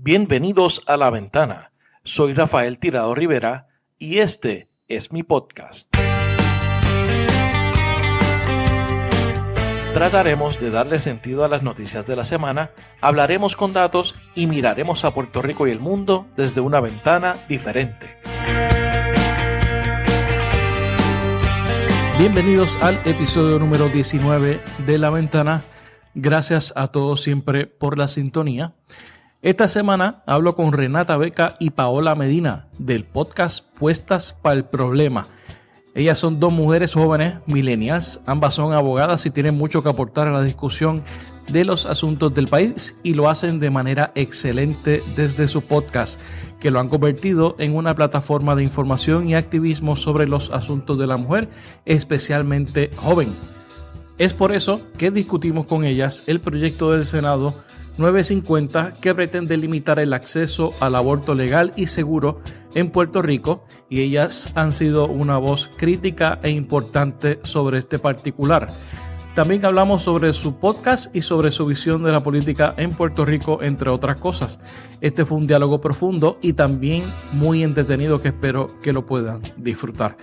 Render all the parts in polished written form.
Bienvenidos a La Ventana. Soy Rafael Tirado Rivera y este es mi podcast. Trataremos de darle sentido a las noticias de la semana, hablaremos con datos y miraremos a Puerto Rico y el mundo desde una ventana diferente. Bienvenidos al episodio número 19 de La Ventana. Gracias a todos siempre por la sintonía. Esta semana hablo con Renata Beca y Paola Medina del podcast Puestas para el Problema. Ellas son dos mujeres jóvenes, millennials, ambas son abogadas y tienen mucho que aportar a la discusión de los asuntos del país y lo hacen de manera excelente desde su podcast, que lo han convertido en una plataforma de información y activismo sobre los asuntos de la mujer, especialmente joven. Es por eso que discutimos con ellas el proyecto del Senado 950 que pretende limitar el acceso al aborto legal y seguro en Puerto Rico, y ellas han sido una voz crítica e importante sobre este particular. También hablamos sobre su podcast y sobre su visión de la política en Puerto Rico, entre otras cosas. Este fue un diálogo profundo y también muy entretenido que espero que lo puedan disfrutar.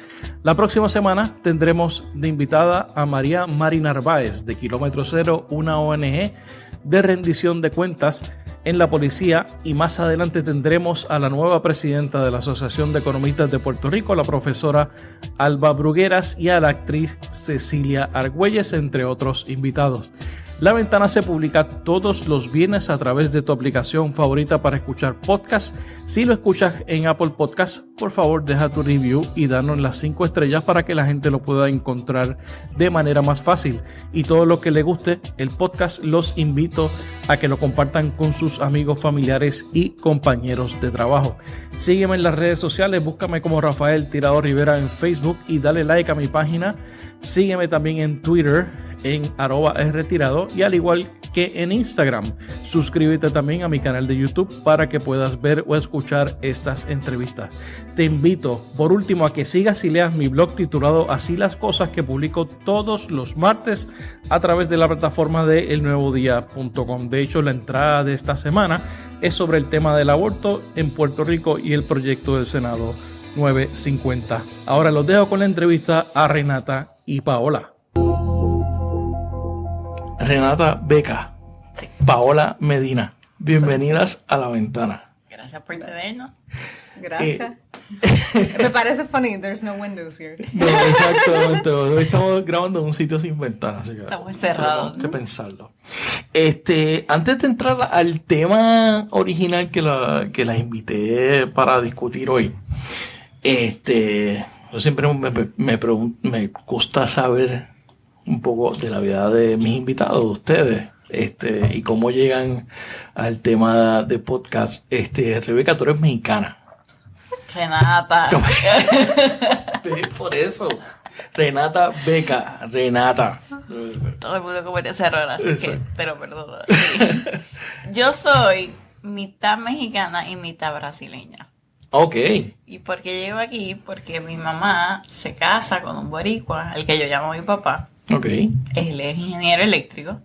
La próxima semana tendremos de invitada a María Mari Narváez de Kilómetro Cero, una ONG de rendición de cuentas en la policía, y más adelante tendremos a la nueva presidenta de la Asociación de Economistas de Puerto Rico, la profesora Alba Brugueras, y a la actriz Cecilia Argüelles, entre otros invitados. La Ventana se publica todos los viernes a través de tu aplicación favorita para escuchar podcast. Si lo escuchas en Apple Podcast, por favor deja tu review y danos las 5 estrellas para que la gente lo pueda encontrar de manera más fácil. Y todo lo que le guste el podcast, los invito a que lo compartan con sus amigos, familiares y compañeros de trabajo. Sígueme en las redes sociales, búscame como Rafael Tirado Rivera en Facebook y dale like a mi página. Sígueme también en Twitter en @rtirado y al igual que en Instagram. Suscríbete también a mi canal de YouTube para que puedas ver o escuchar estas entrevistas. Te invito por último a que sigas y leas mi blog titulado Así las Cosas, que publico todos los martes a través de la plataforma de elnuevodia.com. De hecho, la entrada de esta semana es sobre el tema del aborto en Puerto Rico y el proyecto del Senado 950. Ahora los dejo con la entrevista a Renata y Paola. Renata Beca, sí. Paola Medina, bienvenidas a La Ventana. Gracias por tenernos. Gracias. Me parece funny, there's no windows here. No, exactamente. Hoy estamos grabando en un sitio sin ventana, así que estamos encerrados. Tenemos que pensarlo. Antes de entrar al tema original que la invité para discutir hoy, yo siempre me gusta saber un poco de la vida de mis invitados, de ustedes, y cómo llegan al tema de podcast. Rebeca, tú eres mexicana. Renata. Por eso. Renata Beca, Renata. Todo el mundo comete ese error, así que, pero perdón. Sí. Yo soy mitad mexicana y mitad brasileña. Ok. ¿Y por qué llego aquí? Porque mi mamá se casa con un boricua, el que yo llamo mi papá. Ok. Él es ingeniero eléctrico.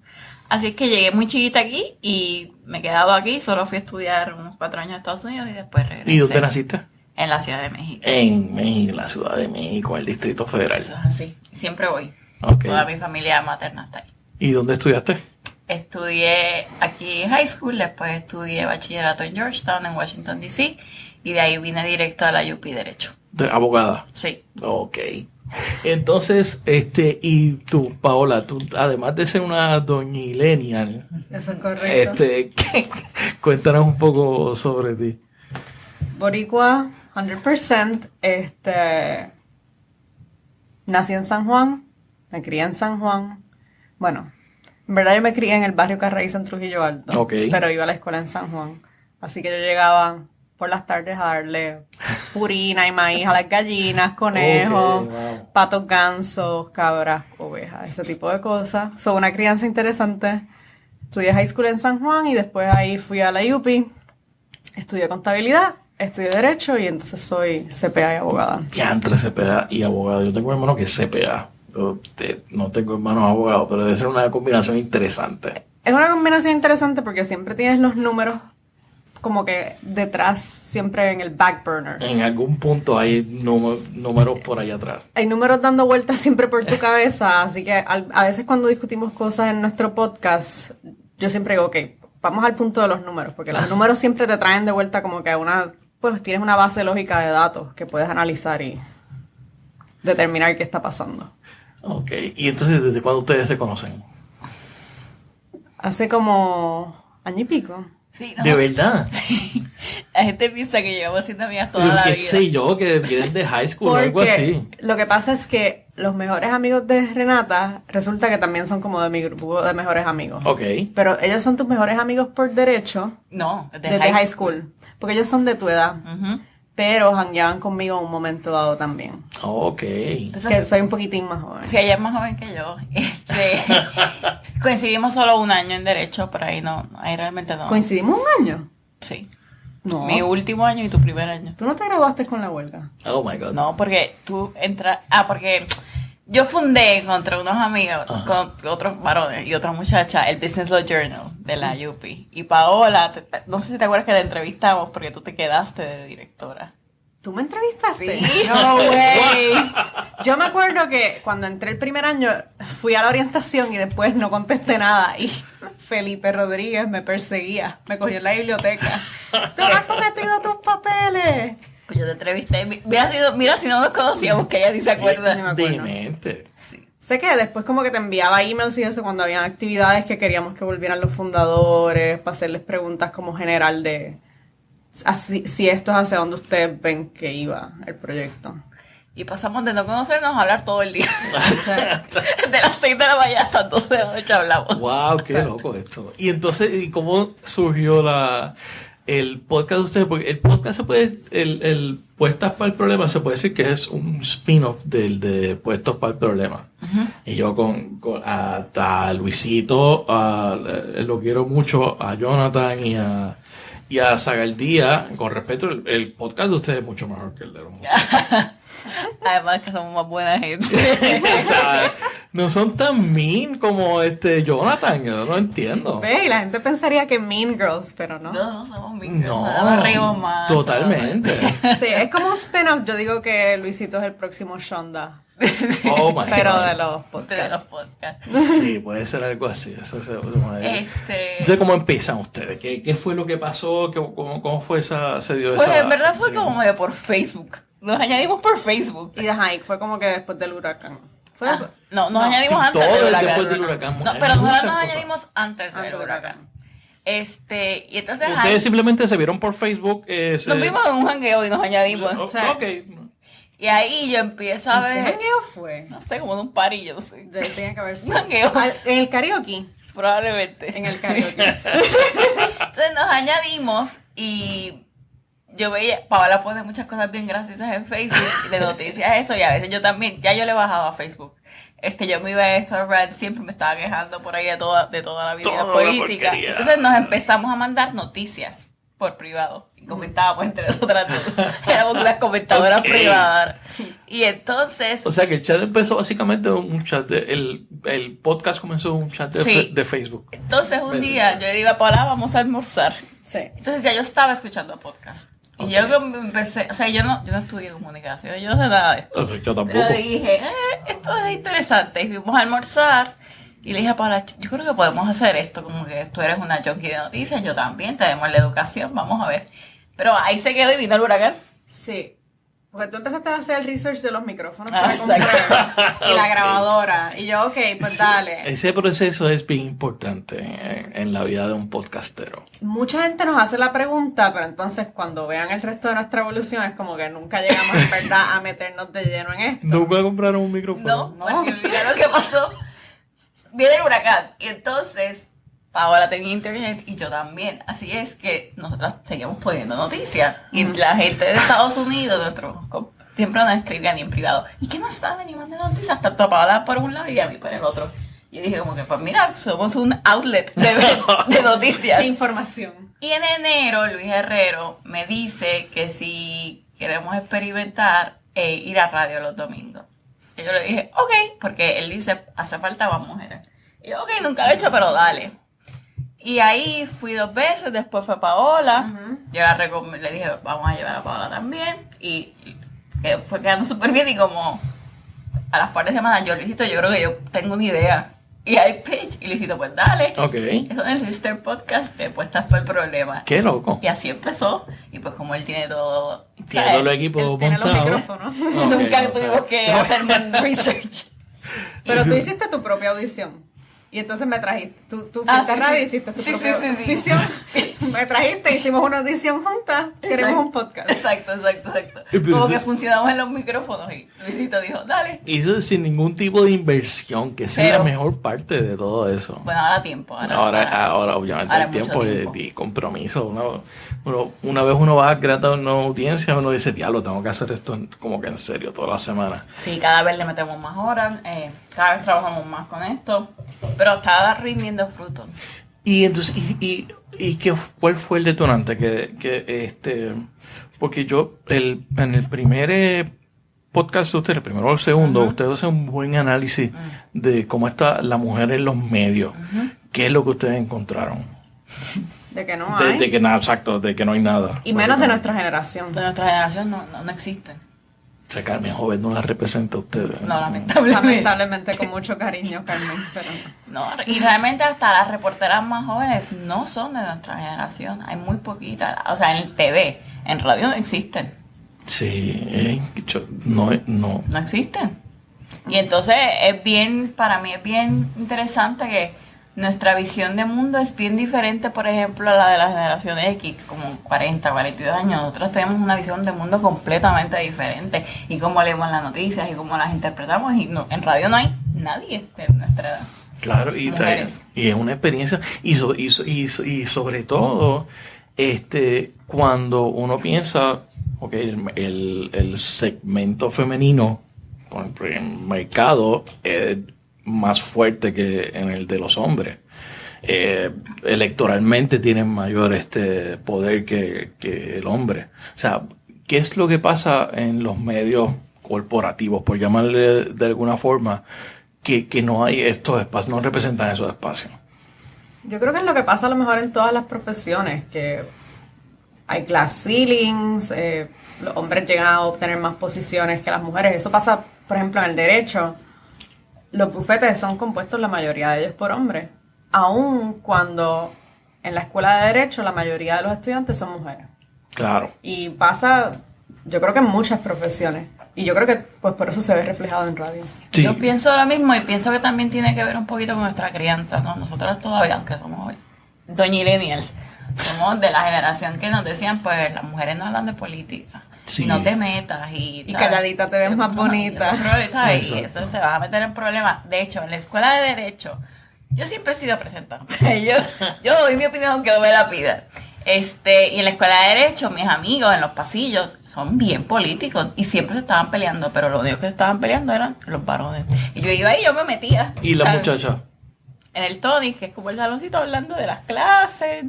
Así es que llegué muy chiquita aquí y me he quedado aquí. Solo fui a estudiar unos 4 años a Estados Unidos y después regresé. ¿Y dónde naciste? En la Ciudad de México. En la Ciudad de México, en el Distrito Federal. Eso es así. Siempre voy. Okay. Toda mi familia materna está ahí. ¿Y dónde estudiaste? Estudié aquí high school, después estudié bachillerato en Georgetown, en Washington, D.C. Y de ahí vine directo a la UP Derecho. ¿De abogada? Sí. Ok. Entonces, y tú, Paola, tú, además de ser una doñilenial, eso es correcto. Cuéntanos un poco sobre ti. Boricua, 100%. Nací en San Juan, me crié en San Juan. Bueno, en verdad yo me crié en el barrio Carraízo en Trujillo Alto, okay, pero iba a la escuela en San Juan. Así que yo llegaba por las tardes a darle purina y maíz a las gallinas, conejos, okay, wow, patos, gansos, cabras, ovejas, ese tipo de cosas. Fue una crianza interesante. Estudié high school en San Juan y después ahí fui a la UP, estudié contabilidad, estudié derecho y entonces soy CPA y abogada. Ya entre CPA y abogado. Yo tengo un hermano que es CPA. Yo no tengo hermanos abogados, pero debe ser una combinación interesante. Es una combinación interesante porque siempre tienes los números como que detrás, siempre en el back burner. En algún punto hay números por ahí atrás. Hay números dando vueltas siempre por tu cabeza, así que a veces cuando discutimos cosas en nuestro podcast, yo siempre digo, ok, vamos al punto de los números, porque los números siempre te traen de vuelta como que pues tienes una base lógica de datos que puedes analizar y determinar qué está pasando. Ok, y entonces, ¿desde cuándo ustedes se conocen? Hace como año y pico. Sí, ¿De verdad? Sí. La gente piensa que llevamos siendo amigas toda la ¿Qué vida. sé yo? Que vienen de high school o algo Porque así. lo que pasa es que los mejores amigos de Renata resulta que también son como de mi grupo de mejores amigos. Ok. Pero ellos son tus mejores amigos por derecho No, desde high school. Porque ellos son de tu edad. Ujú. Pero jangueaban conmigo en un momento dado también. Ok. Que Entonces, soy un poquitín más joven. si ella es más joven que yo, coincidimos solo un año en derecho, pero ahí realmente no. ¿Coincidimos un año? Sí. No. Mi último año y tu primer año. ¿Tú no te graduaste con la huelga? Oh my God. No, porque tú entras... porque yo fundé contra unos amigos, Ajá. con otros varones y otra muchacha, el Business Law Journal de la UP. Y Paola, no sé si te acuerdas que la entrevistamos porque tú te quedaste de directora. ¿Tú me entrevistaste? Sí. No, güey. Yo me acuerdo que cuando entré el primer año fui a la orientación y después no contesté nada. Y Felipe Rodríguez me perseguía. Me cogió en la biblioteca. ¡Tú no has sometido tus papeles! Pues yo te entrevisté. Mira si no nos conocíamos, que ella ni se acuerda. me acuerdo. Demente. Sí. Sé que después como que te enviaba emails y eso cuando habían actividades que queríamos que volvieran los fundadores para hacerles preguntas como general de... si esto es hacia donde ustedes ven que iba el proyecto. Y pasamos de no conocernos a hablar todo el día. De las 6 de la mañana hasta las 12 de la noche hablamos. Wow, qué loco esto. Y entonces, ¿y cómo surgió el podcast de ustedes? Porque el podcast se puede, el Puestas para el Problema se puede decir que es un spin-off del de Puestos para el Problema. Y yo a Luisito, lo quiero mucho, a Jonathan y a Zagaldía, con respeto, el podcast de ustedes es mucho mejor que el de los muchachos. Además que somos más buena gente. O sea, no son tan mean como Jonathan, yo no entiendo. Ve, y la gente pensaría que Mean Girls, pero no. No somos micros. No, Nos reímos más. totalmente. Sí, es como un spin-off. Yo digo que Luisito es el próximo Shonda, Oh my pero God. de los De los podcasts. podcasts. Sí, puede ser algo así. Entonces, Este... ¿cómo empiezan ustedes? ¿Qué fue lo que pasó? ¿Cómo fue se dio Pues esa? en verdad fue sí. como medio por Facebook. Nos añadimos por Facebook. Y de Hike fue como que después del huracán. ¿Fue después? No, nos añadimos Sí, antes todo del huracán. después del huracán. No, Hay pero nosotros muchas nos cosas. añadimos antes Antes del del huracán. Y entonces Ustedes simplemente se vieron por Facebook. nos vimos en un jangueo y nos añadimos. Oh, Sí. ok. Y ahí yo empiezo a ¿Qué ver, jangueo fue? no sé, como de un party, yo no sé. Tenía que haber Un sido. jangueo, En el karaoke. probablemente. En el karaoke. Entonces nos añadimos y yo veía, Paola pone muchas cosas bien graciosas en Facebook, de noticias, eso, y a veces yo también, ya yo le he bajado a Facebook. Yo me iba a esto, siempre me estaba quejando por ahí de toda la vida Toda la política. porquería. Entonces nos empezamos a mandar noticias por privado. Y comentábamos entre nosotras dos. Éramos las comentadoras Ok. privadas. Y entonces, O sea que el chat empezó básicamente un chat el podcast comenzó un chat Sí. de Facebook. un día yo le digo a Paola, vamos a almorzar. Sí. Entonces ya yo estaba escuchando podcast. Y Ok. yo empecé, o sea, yo no estudié comunicación, yo no sé nada de esto. Yo tampoco. Pero dije, esto es interesante. Y fuimos a almorzar. Y le dije a Paola, yo creo que podemos hacer esto. Como que tú eres una junkie de noticias, yo también, tenemos la educación, vamos a ver. Pero ahí se quedó y vino el huracán. Sí. Porque tú empezaste a hacer el research de los micrófonos Ah, para comprar exacto. y la Ok. grabadora. Y yo, ok, pues dale. Ese proceso es bien importante en la vida de un podcastero. Mucha gente nos hace la pregunta, pero entonces cuando vean el resto de nuestra evolución es como que nunca llegamos en verdad a meternos de lleno en esto. ¿Nunca compraron un micrófono? No, porque mira lo que pasó. Viene el huracán. Y entonces, Paola tenía internet y yo también. Así es que nosotros seguimos poniendo noticias. Y la gente de Estados Unidos, siempre nos escribían en privado. ¿Y qué más saben? Y mandan noticias. Tanto a Paola por un lado y a mí por el otro. Y yo dije como que, pues mira, somos un outlet de noticias. De información. Y en enero, Luis Herrero me dice que si queremos experimentar, ir a radio los domingos. Y yo le dije, ok, porque él dice, hace falta más mujeres. Y yo, ok, nunca lo he hecho, pero dale. Y ahí fui 2 veces, después fue Paola. Yo le dije, vamos a llevar a Paola también. Y fue quedando súper bien. Y como a las par de semanas, Luisito, yo creo que yo tengo una idea. Y hay pitch. Y Luisito, pues dale. Ok. Eso en el Sister Podcast de Puestas por el Problema. Qué loco. Y así empezó. Y pues como él tiene todo... Tiene todo el equipo Tiene los montado. micrófonos. Ok, Nunca o tuvimos sea, que hacer más research. Pero tú hiciste tu propia audición. Y entonces me trajiste, tú Ah, fuiste a sí, radio sí. y hiciste tu Sí, propia sí, sí, sí. audición. Me trajiste, hicimos una audición juntas, queremos un podcast. Exacto. Y pues Como eso- que funcionamos en los micrófonos y Luisito dijo, dale. Y eso sin ningún tipo de inversión, que esa es la Cero. mejor parte de todo eso. Bueno, ahora tiempo. Ahora obviamente ahora el mucho tiempo y compromiso. Una vez uno va a crear una audiencia, uno dice, diablo, tengo que hacer esto como que en serio toda la semana. Sí, cada vez le metemos más horas, cada vez trabajamos más con esto, pero está rindiendo frutos. Y entonces, ¿cuál fue el detonante? Porque yo, en el primer podcast de ustedes, el primero o el segundo, ustedes hacen un buen análisis de cómo está la mujer en los medios. ¿Qué es lo que ustedes encontraron? De que no hay. De que nada, exacto, de que no hay nada. Y menos de nuestra generación. De nuestra generación no existen. O sea, Carmen Joven no la representa a ustedes. No, lamentablemente. Lamentablemente, con mucho cariño, Carmen, pero no. No, y realmente hasta las reporteras más jóvenes no son de nuestra generación. Hay muy poquitas. O sea, en TV, en radio no existen. Sí, no. No existen. Y entonces para mí es bien interesante que nuestra visión de mundo es bien diferente, por ejemplo, a la de la generación X, como 40, 42 años. Nosotros tenemos una visión de mundo completamente diferente. Y cómo leemos las noticias y cómo las interpretamos. Y en radio no hay nadie de nuestra edad. Claro, y Mujeres. es una experiencia. Y sobre todo, cuando uno piensa, ok, el segmento femenino con el mercado es más fuerte que en el de los hombres. Electoralmente tienen mayor poder que el hombre. O sea, ¿qué es lo que pasa en los medios corporativos, por llamarle de alguna forma, que no hay estos espacios, no representan esos espacios? Yo creo que es lo que pasa a lo mejor en todas las profesiones, que hay class ceilings, los hombres llegan a obtener más posiciones que las mujeres. Eso pasa, por ejemplo, en el derecho. Los bufetes son compuestos la mayoría de ellos por hombres, aun cuando en la escuela de derecho la mayoría de los estudiantes son mujeres. Claro. Y pasa, yo creo que en muchas profesiones. Y yo creo que pues por eso se ve reflejado en radio. Sí. Yo pienso lo mismo y pienso que también tiene que ver un poquito con nuestra crianza, ¿no? Nosotros todavía, aunque somos doñillennials, somos de la generación que nos decían, pues las mujeres no hablan de política. Sí. Y no te metas y calladita te ves más bonita. ¿Sabes? Y Exacto. eso te vas a meter en problemas. De hecho, en la escuela de Derecho, yo siempre he sido presentante. yo doy mi opinión aunque no me la pidan. Y en la escuela de Derecho, mis amigos en los pasillos son bien políticos y siempre se estaban peleando, pero los únicos que se estaban peleando eran los varones. Y yo iba ahí, yo me metía. ¿Y la ¿sabes? muchacha? En el Tony, que es como el saloncito hablando de las clases,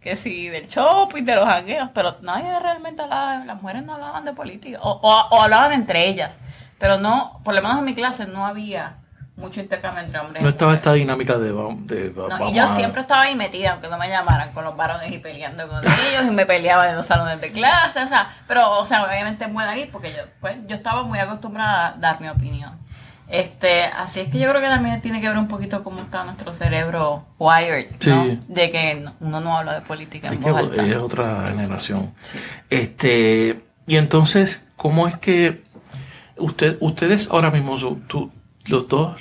que sí, del shopping, de los jangueos, pero nadie realmente hablaba, las mujeres no hablaban de política, o hablaban entre ellas, pero no, por lo menos en mi clase no había mucho intercambio entre hombres. No y estaba mujeres. esta dinámica de No, vamos y yo a- siempre estaba ahí metida, aunque no me llamaran, con los varones y peleando con ellos, y me peleaba en los salones de clase, pero obviamente en buena ir, porque yo estaba muy acostumbrada a dar mi opinión. Así es que yo creo que también tiene que ver un poquito cómo está nuestro cerebro wired, ¿no? Sí. De que uno no habla de política Es en que voz alta. es otra generación. Sí. Y entonces, ¿cómo es que ustedes ahora mismo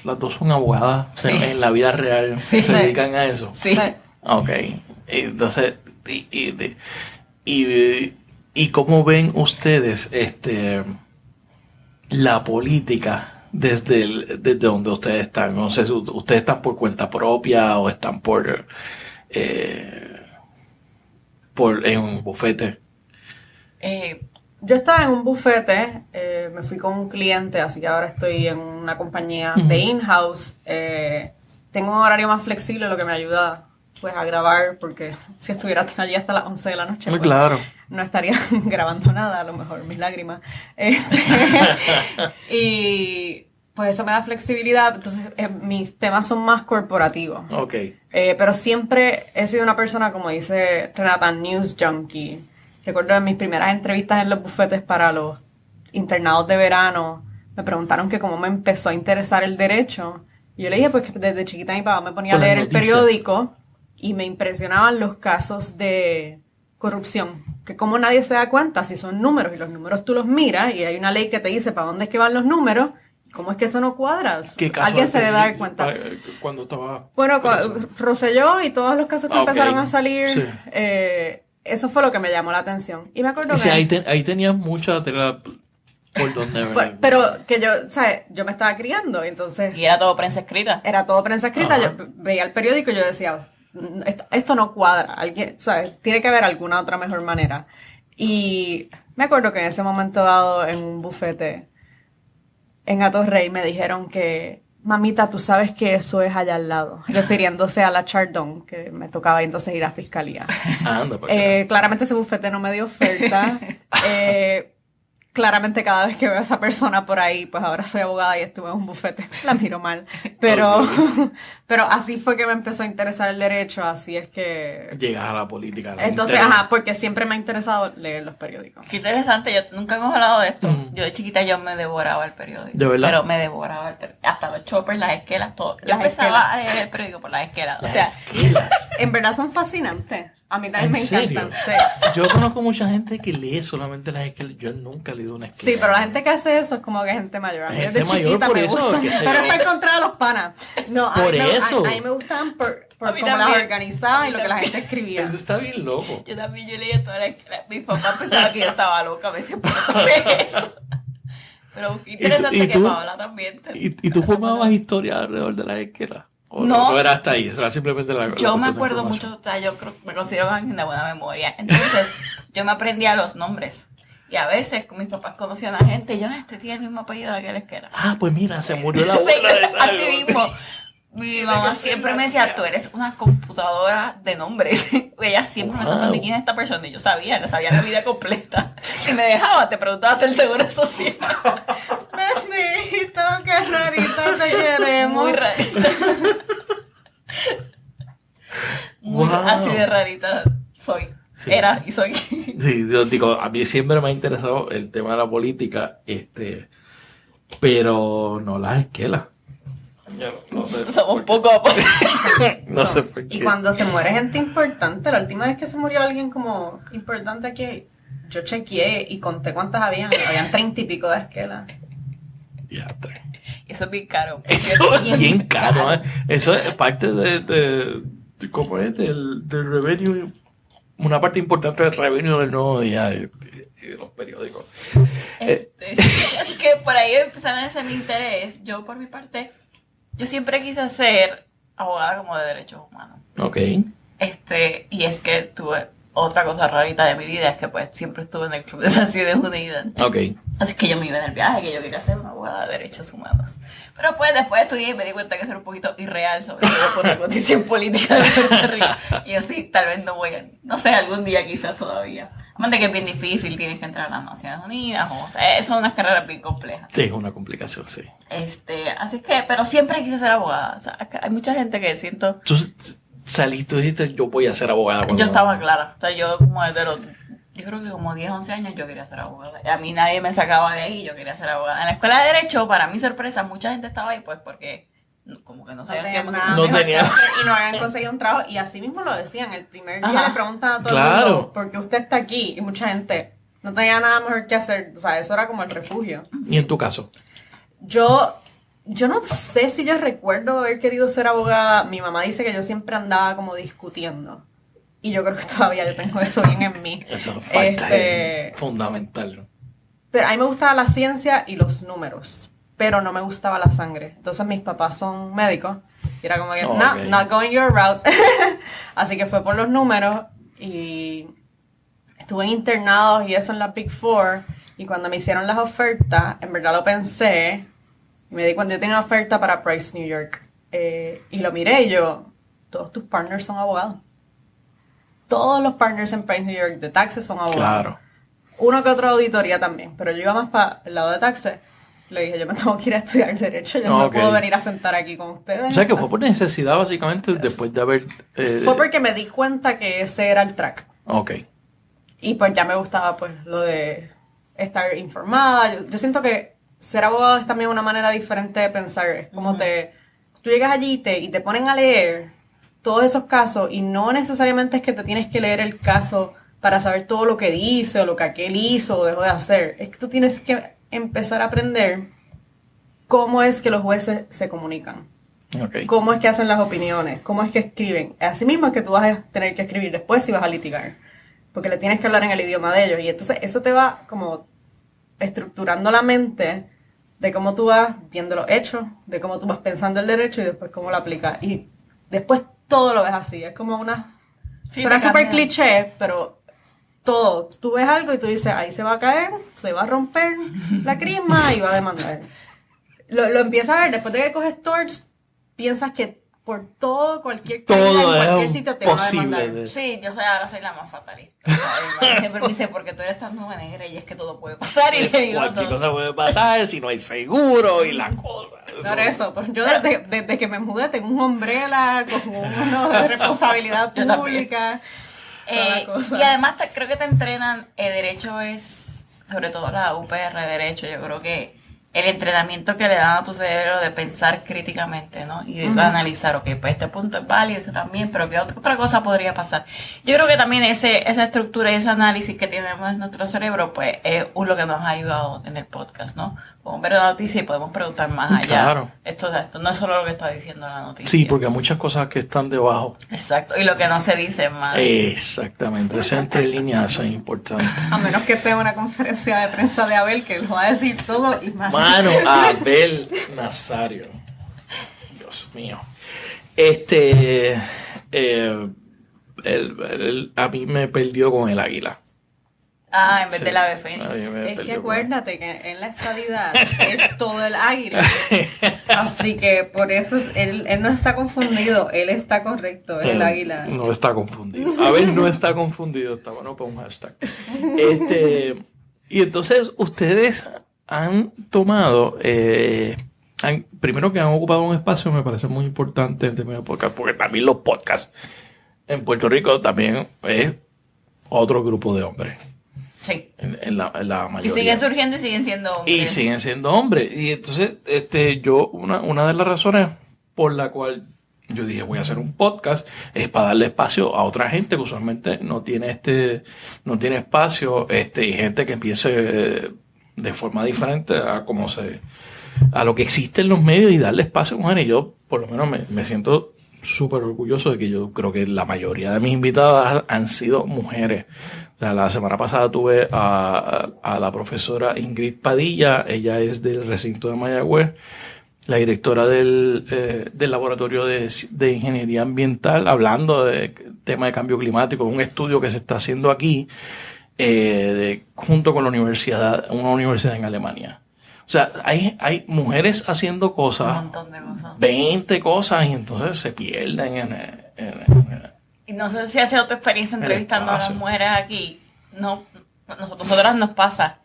las dos son abogadas Sí. en la vida real? Sí. ¿Se dedican a eso? Sí. Ok. Entonces, y cómo ven ustedes la política desde donde ustedes están? No sé si ustedes están por cuenta propia o están por en un bufete. Yo estaba en un bufete, me fui con un cliente, así que ahora estoy en una compañía de in-house. Tengo un horario más flexible, lo que me ayuda pues a grabar, porque si estuviera allí hasta las 11 de la noche, Muy pues, claro. no estaría grabando nada, a lo mejor mis lágrimas. pues eso me da flexibilidad, entonces mis temas son más corporativos. Ok. Pero siempre he sido una persona, como dice Renata, news junkie. Recuerdo en mis primeras entrevistas en los bufetes para los internados de verano, me preguntaron que cómo me empezó a interesar el derecho. Y yo le dije, pues que desde chiquita mi papá me ponía a leer el periódico y me impresionaban los casos de corrupción. Que como nadie se da cuenta si son números, y los números tú los miras y hay una ley que te dice para dónde es que van los números. ¿Cómo es que eso no cuadra? Alguien se debe dar cuenta. Cuando estaba... Bueno, Rosselló y todos los casos que empezaron a salir, sí. Eso fue lo que me llamó la atención. Y me acuerdo Y que... sí, ahí tenías mucha tela por donde ver. Pero que yo, ¿sabes? Yo me estaba criando, entonces... Y era todo prensa escrita. Era todo prensa escrita. Ajá. Yo veía el periódico y yo decía, esto no cuadra. Alguien, ¿sabes? Tiene que haber alguna otra mejor manera. Y me acuerdo que en ese momento dado, en un bufete en Atorrey, me dijeron que, mamita, tú sabes que eso es allá al lado, refiriéndose a la Chardón, que me tocaba entonces ir a fiscalía. Anda, Claramente ese bufete no me dio oferta. Claramente cada vez que veo a esa persona por ahí, pues ahora soy abogada y estuve en un bufete, la miro mal. Pero, pero así fue que me empezó a interesar el derecho, así es que... Llegas a la política. Entonces, porque siempre me ha interesado leer los periódicos. Qué interesante, yo nunca hemos hablado de esto. Yo de chiquita yo me devoraba el periódico. ¿De verdad? Pero me devoraba el periódico. Hasta los choppers, las esquelas, todo. Yo Las empezaba esquelas. a leer el periódico por las esquelas. O Las sea, esquelas. En verdad son fascinantes. A mí también ¿En me serio? encantan. Sí. Yo conozco mucha gente que lee solamente las esquelas. Yo nunca he leído una esquela. Sí, pero la gente que hace eso es como que gente mayor. A mí Gente desde mayor, chiquita por me eso, gustan. qué sé Pero yo. es para encontrar a los panas. No, Por eso. A mí me gustaban por A mí cómo las también. organizaban y lo que la gente escribía. Eso está bien loco. yo también yo leía todas las esquelas. Mi papá pensaba que yo estaba loca a veces por hacer eso. Pero interesante ¿Y que tú? Paola también. ¿Y tú formabas historia alrededor de las esquelas? ¿O No. no era hasta ahí? Era simplemente la Yo me la acuerdo información. mucho, o sea, yo creo, me considero alguien de buena memoria. Entonces, yo me aprendía los nombres. Y a veces con mis papás conocían a gente y yo, este tiene el mismo apellido de aquel que era. Ah, pues mira, se murió la Sí, abuela de tal. así mismo. Mi mamá siempre me decía, tú eres una computadora de nombres. Ella siempre me preguntaba quién es esta persona. Y yo sabía la vida completa. Y me dejaba, te preguntaba hasta el seguro social. Bendito, qué rarita te queremos. Muy rarita. Muy Wow. así de rarita soy. Sí. Era y soy. Sí, yo digo, a mí siempre me ha interesado el tema de la política, pero no las esquelas. Yo no sé. Somos poco a poco. No sé por qué. Y cuando se muere gente importante, la última vez que se murió alguien como importante aquí, yo chequeé y conté cuántas habían. Habían 30 y pico de esquelas. Diatre. Eso es bien caro. Eso es bien caro, ¿eh? Eso es parte de ¿cómo es? Del revenue, una parte importante del revenue del Nuevo Día y de los periódicos. Así que por ahí empezaron a hacer mi interés. Yo, por mi parte, yo siempre quise ser abogada como de derechos humanos. Ok. Y es que tuve otra cosa rarita de mi vida, es que pues siempre estuve en el Club de Naciones Unidas. Ok. Así que yo me iba en el viaje, que yo quería ser una abogada de derechos humanos. Pero pues después estudié y me di cuenta que eso era un poquito irreal, sobre todo por la condición política de Puerto Rico. Y yo sí, tal vez no voy a, no sé, algún día quizás todavía. Además de que es bien difícil, tienes que entrar a las Naciones Unidas, o sea, son unas carreras bien complejas. Sí, es una complicación, sí. Así que, pero siempre quise ser abogada. O sea, es que hay mucha gente que siento... Tú saliste y dijiste, yo voy a ser abogada. Yo estaba clara. O sea, yo como desde los... Yo creo que como 10, 11 años yo quería ser abogada. Y a mí nadie me sacaba de ahí, yo quería ser abogada. En la escuela de Derecho, para mi sorpresa, mucha gente estaba ahí pues porque como que no sabían qué tenían nada No mejor tenía. que hacer y no habían conseguido un trabajo. Y así mismo lo decían. El primer día Ajá. le preguntaban a todo Claro. el mundo, ¿por qué usted está aquí? Y mucha gente no tenía nada mejor que hacer. O sea, eso era como el refugio. ¿Y en tu caso? Yo no sé si yo recuerdo haber querido ser abogada. Mi mamá dice que yo siempre andaba como discutiendo. Y yo creo que todavía yo tengo eso bien en mí. Eso es parte fundamental. Pero a mí me gustaba la ciencia y los números, pero no me gustaba la sangre. Entonces mis papás son médicos y era como que, Oh, no, okay. not going your route. Así que fue por los números y estuve en internados y eso en la Big Four. Y cuando me hicieron las ofertas, en verdad lo pensé. Y me di cuenta, yo tenía una oferta para Price New York. Y lo miré y yo, todos tus partners son abogados. Todos los partners en Price New York de taxes son abogados. Claro. Uno que otro auditoría también, pero yo iba más para el lado de taxes. Le dije, yo me tengo que ir a estudiar Derecho, yo No, no ok. puedo venir a sentar aquí con ustedes. O sea que fue por necesidad básicamente después de haber... Fue porque me di cuenta que ese era el track. Ok. Y pues ya me gustaba pues lo de estar informada. Yo siento que ser abogado es también una manera diferente de pensar. Es como tú llegas allí y te ponen a leer todos esos casos y no necesariamente es que te tienes que leer el caso para saber todo lo que dice o lo que aquel hizo o dejó de hacer. Es que tú tienes que empezar a aprender cómo es que los jueces se comunican. Ok. Cómo es que hacen las opiniones, cómo es que escriben. Así mismo es que tú vas a tener que escribir después si vas a litigar. Porque le tienes que hablar en el idioma de ellos. Y entonces eso te va como estructurando la mente de cómo tú vas viendo los hechos, de cómo tú vas pensando el derecho y después cómo lo aplicas. Y después todo lo ves así. Es como una... Sí, suena te súper cambia. cliché, pero todo. Tú ves algo y tú dices, ahí se va a caer, se va a romper la crisma y va a demandar. Lo empiezas a ver, después de que coges torts, piensas que por todo, cualquier caída en Todo cualquier es sitio te van a posible. demandar. Sí, ahora soy la más fatalista. Siempre me dice, porque tú eres tan nube negra y es que todo puede pasar. Y le digo, Cualquier no. cosa puede pasar si no hay seguro y la cosa. Por eso, pues yo desde que me mudé tengo un umbrella con uno de responsabilidad Yo también. pública. toda la cosa. Y además creo que te entrenan, derecho es, sobre todo la UPR Derecho, yo creo que el entrenamiento que le dan a tu cerebro de pensar críticamente, ¿no? Y de analizar, ok, pues este punto es válido, ese también, pero ¿qué otra cosa podría pasar? Yo creo que también esa estructura y ese análisis que tenemos en nuestro cerebro, pues es lo que nos ha ayudado en el podcast, ¿no? Podemos ver la noticia y podemos preguntar más allá. Claro. Esto no es solo lo que está diciendo la noticia. Sí, porque hay muchas cosas que están debajo. Exacto, y lo que no se dice más. Exactamente, esa entre líneas es importante. A menos que esté en una conferencia de prensa de Abel que lo va a decir todo y más. Mano, Abel Nazario. Dios mío. A mí me perdió con el águila. En vez Sí. de la ave fénix. A mí me Es que perdió con- acuérdate que en la estadidad es todo el águila. Así que por eso él no está confundido, él está correcto, es el águila. No está confundido. Abel no está confundido. Está bueno para un hashtag. Y entonces ustedes han tomado, primero que han ocupado un espacio, me parece muy importante en términos de podcast, porque también los podcasts en Puerto Rico también es otro grupo de hombres, Sí. en la Y mayoría. siguen surgiendo y siguen siendo hombres. Y siguen siendo hombres. Y entonces, una de las razones por la cual yo dije voy a hacer un podcast es para darle espacio a otra gente que usualmente no tiene espacio, y gente que empiece de forma diferente a lo que existe en los medios y darle espacio a mujeres. Y yo, por lo menos, me siento súper orgulloso de que yo creo que la mayoría de mis invitadas han sido mujeres. O sea, la semana pasada tuve a la profesora Ingrid Padilla, ella es del recinto de Mayagüez, la directora del laboratorio de ingeniería ambiental, hablando de tema de cambio climático, un estudio que se está haciendo aquí, junto con una universidad en Alemania. O sea, hay mujeres haciendo Un cosas, montón de cosas. 20 cosas, y entonces se pierden Y no sé si has sido tu experiencia entrevistando a las espacio. mujeres aquí. No, nosotras nos pasa.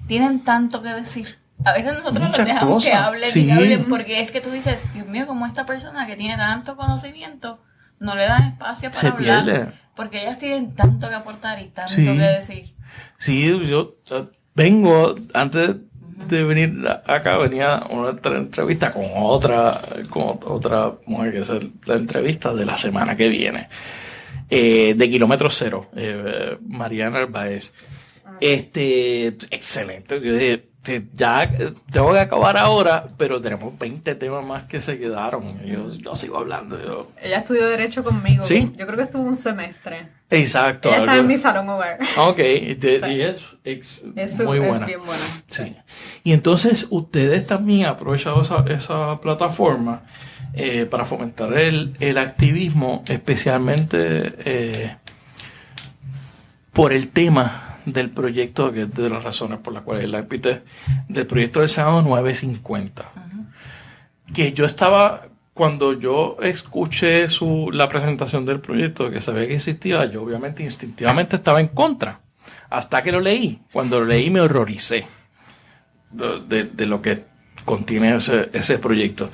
Tienen tanto que decir. A veces nosotros Muchas los dejamos cosas. que hablen Sí. y hablen, porque es que tú dices, Dios mío, como esta persona que tiene tanto conocimiento, no le dan espacio para Se hablar. pierde. Porque ellas tienen tanto que aportar y tanto Sí. que decir. Sí, yo vengo, antes de venir acá, venía una entrevista con otra mujer que es la entrevista de la semana que viene, de Kilómetro Cero, Mariana Arbaez. Excelente. Yo dije, ya tengo que acabar ahora, pero tenemos 20 temas más que se quedaron. Yo sigo hablando. Ella estudió Derecho conmigo. ¿Sí? Yo creo que estuvo un semestre. Exacto. Ella está algo- en mi salón hogar. Ok, y es muy es buena. bien buena. Sí. Y entonces ustedes también han aprovechado esa plataforma para fomentar el activismo, especialmente por el tema del proyecto, que es de las razones por las cuales la invité, del proyecto del Senado 950. Que yo estaba, cuando yo escuché la presentación del proyecto, que sabía que existía, yo obviamente instintivamente estaba en contra. Hasta que lo leí. Cuando lo leí me horroricé de lo que contiene ese proyecto.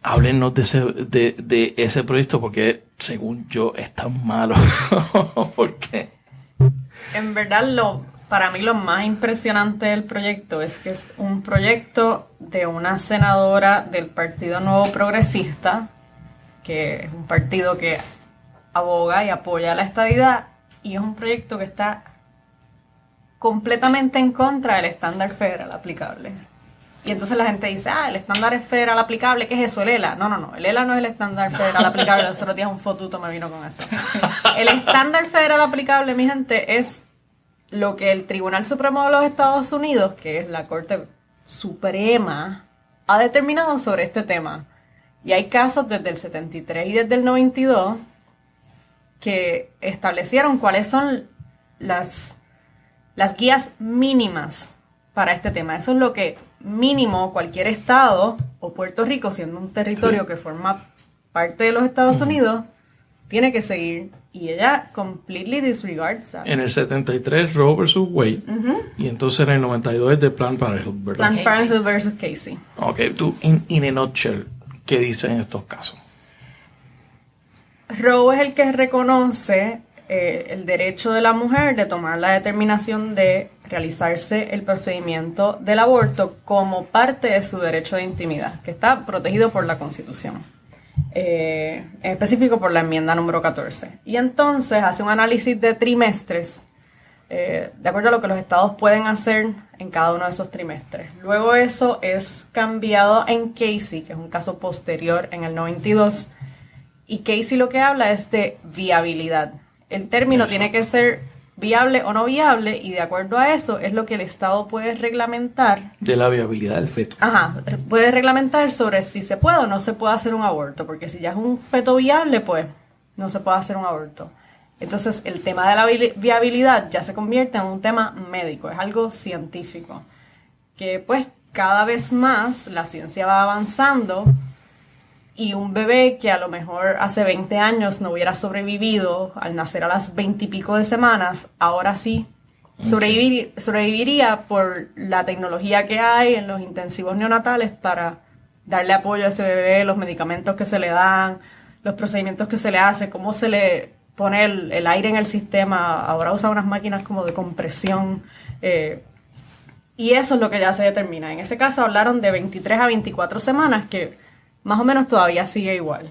Háblenos de ese proyecto porque, según yo, es tan malo. ¿Por qué? En verdad, para mí lo más impresionante del proyecto es que es un proyecto de una senadora del Partido Nuevo Progresista, que es un partido que aboga y apoya la estadidad, y es un proyecto que está completamente en contra del estándar federal aplicable. Y entonces la gente dice, el estándar federal aplicable, ¿qué es eso? El ELA. No, el ELA no es el estándar federal aplicable, los otros días un fotuto me vino con eso. El estándar federal aplicable, mi gente, es lo que el Tribunal Supremo de los Estados Unidos, que es la Corte Suprema, ha determinado sobre este tema. Y hay casos desde el 73 y desde el 92 que establecieron cuáles son las guías mínimas para este tema. Eso es lo que mínimo cualquier estado, o Puerto Rico siendo un territorio que forma parte de los Estados Unidos, tiene que seguir. Y ella completely disregards that. En el 73 Roe versus Wade, y entonces en el 92 es de Planned Parenthood, ¿verdad? Planned Parenthood versus Casey. Ok, tú, in a nutshell, ¿qué dices en estos casos? Roe es el que reconoce el derecho de la mujer de tomar la determinación de realizarse el procedimiento del aborto como parte de su derecho de intimidad, que está protegido por la Constitución, en específico por la enmienda número 14. Y entonces hace un análisis de trimestres, de acuerdo a lo que los estados pueden hacer en cada uno de esos trimestres. Luego eso es cambiado en Casey, que es un caso posterior en el 92, y Casey lo que habla es de viabilidad. El término tiene que ser viable o no viable, y de acuerdo a eso es lo que el Estado puede reglamentar. De la viabilidad del feto. Puede reglamentar sobre si se puede o no se puede hacer un aborto, porque si ya es un feto viable, pues no se puede hacer un aborto. Entonces el tema de la viabilidad ya se convierte en un tema médico, es algo científico, que pues cada vez más la ciencia va avanzando. Y un bebé que a lo mejor hace 20 años no hubiera sobrevivido al nacer a las 20 y pico de semanas, ahora sí sobreviviría por la tecnología que hay en los intensivos neonatales para darle apoyo a ese bebé, los medicamentos que se le dan, los procedimientos que se le hace, cómo se le pone el aire en el sistema. Ahora usa unas máquinas como de compresión. Y eso es lo que ya se determina. En ese caso hablaron de 23 a 24 semanas, que más o menos todavía sigue igual.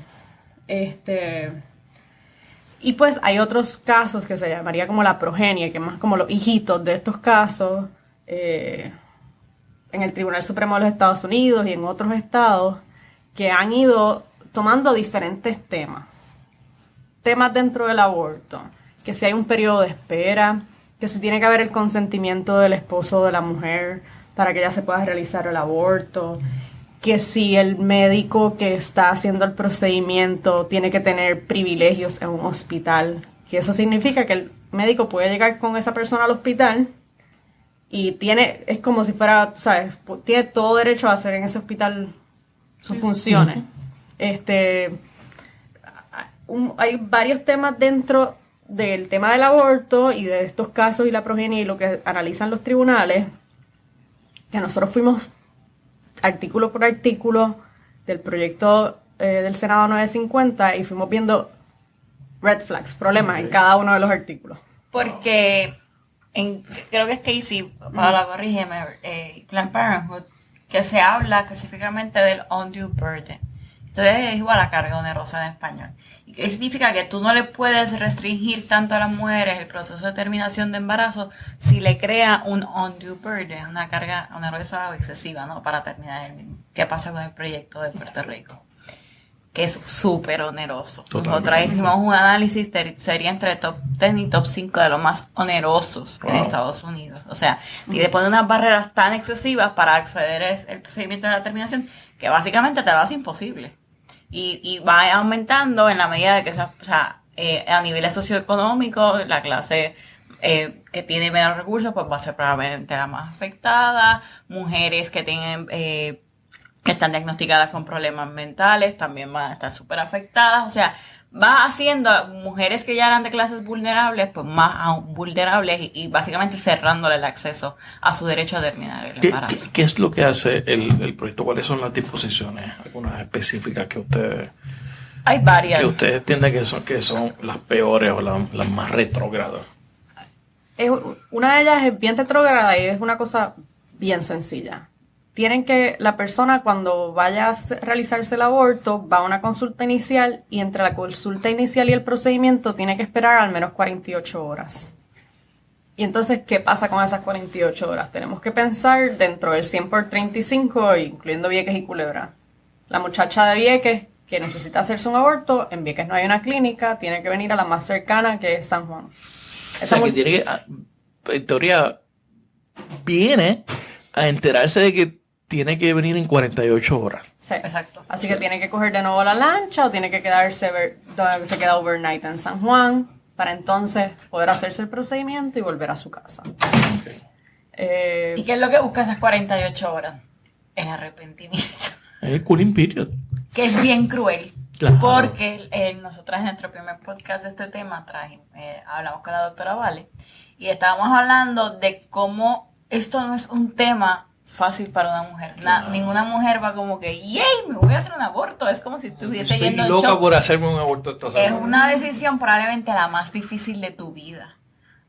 Y pues hay otros casos que se llamaría como la progenie, que es más como los hijitos de estos casos, en el Tribunal Supremo de los Estados Unidos y en otros estados, que han ido tomando diferentes temas dentro del aborto, que si hay un periodo de espera, que si tiene que haber el consentimiento del esposo de la mujer para que ella se pueda realizar el aborto, que si el médico que está haciendo el procedimiento tiene que tener privilegios en un hospital, que eso significa que el médico puede llegar con esa persona al hospital y es como si fuera, ¿sabes? Tiene todo derecho a hacer en ese hospital sus funciones. Hay varios temas dentro del tema del aborto y de estos casos y la progenie y lo que analizan los tribunales, que nosotros fuimos artículo por artículo del proyecto del Senado 950 y fuimos viendo red flags, problemas en cada uno de los artículos. Porque creo que es Casey, para corrígeme, Planned Parenthood, que se habla específicamente del undue burden. Entonces es igual a carga onerosa en español. ¿Y qué significa? Que tú no le puedes restringir tanto a las mujeres el proceso de terminación de embarazo si le crea un undue burden, una carga onerosa o excesiva, ¿no? Para terminar el mismo. ¿Qué pasa con el proyecto de Puerto Rico? Que es súper oneroso. Totalmente. Nosotros hicimos un análisis, sería entre top 10 y top 5 de los más onerosos en Estados Unidos. O sea, y le pone unas barreras tan excesivas para acceder al procedimiento de la terminación que básicamente te lo hace imposible. Y va aumentando en la medida de que a niveles socioeconómicos, la clase que tiene menos recursos pues va a ser probablemente la más afectada. Mujeres que tienen que están diagnosticadas con problemas mentales también van a estar súper afectadas. O sea, va haciendo a mujeres que ya eran de clases vulnerables, pues más aún vulnerables y básicamente cerrándole el acceso a su derecho a terminar el embarazo. ¿Qué es lo que hace el proyecto? ¿Cuáles son las disposiciones, algunas específicas que ustedes... Hay varias. Que ustedes entienden que son las peores o las más retrógradas? Una de ellas es bien retrógrada y es una cosa bien sencilla. La persona cuando vaya a realizarse el aborto va a una consulta inicial y entre la consulta inicial y el procedimiento tiene que esperar al menos 48 horas. Y entonces, ¿qué pasa con esas 48 horas? Tenemos que pensar dentro del 100 por 35, incluyendo Vieques y Culebra. La muchacha de Vieques que necesita hacerse un aborto, en Vieques no hay una clínica, tiene que venir a la más cercana, que es San Juan. O sea, que tiene que, en teoría, viene a enterarse de que tiene que venir en 48 horas. Sí, exacto. Así que tiene que coger de nuevo la lancha o tiene que quedarse donde se queda overnight en San Juan para entonces poder hacerse el procedimiento y volver a su casa. Okay. ¿Y qué es lo que busca esas 48 horas? El arrepentimiento. Es el cooling period. Que es bien cruel. Claro. Porque nosotras en nuestro primer podcast de este tema hablamos con la doctora Vale y estábamos hablando de cómo esto no es un tema fácil para una mujer. Claro. Ninguna mujer va como que, ¡yay! Me voy a hacer un aborto. Es como si estuviese Estoy yendo al loca show. por hacerme un aborto esta semana. Es una decisión probablemente la más difícil de tu vida.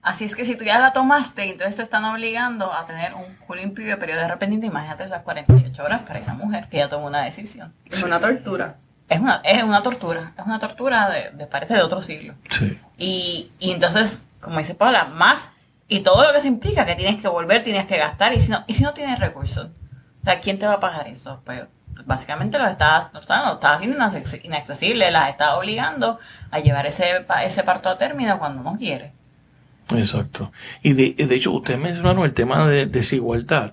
Así es que si tú ya la tomaste y entonces te están obligando a tener un cooling period, periodo de arrepentimiento, imagínate esas 48 horas para esa mujer que ya tomó una decisión. Es una tortura. Es una tortura parece de otro siglo. Sí. Y entonces, como dice Paula, más, y todo lo que se implica, que tienes que volver, tienes que gastar, y si no tienes recursos, o sea, ¿quién te va a pagar eso? Pues básicamente lo estás haciendo inaccesible, las estás obligando a llevar ese parto a término cuando no quiere. Exacto. Y de hecho, ustedes mencionaron el tema de desigualdad,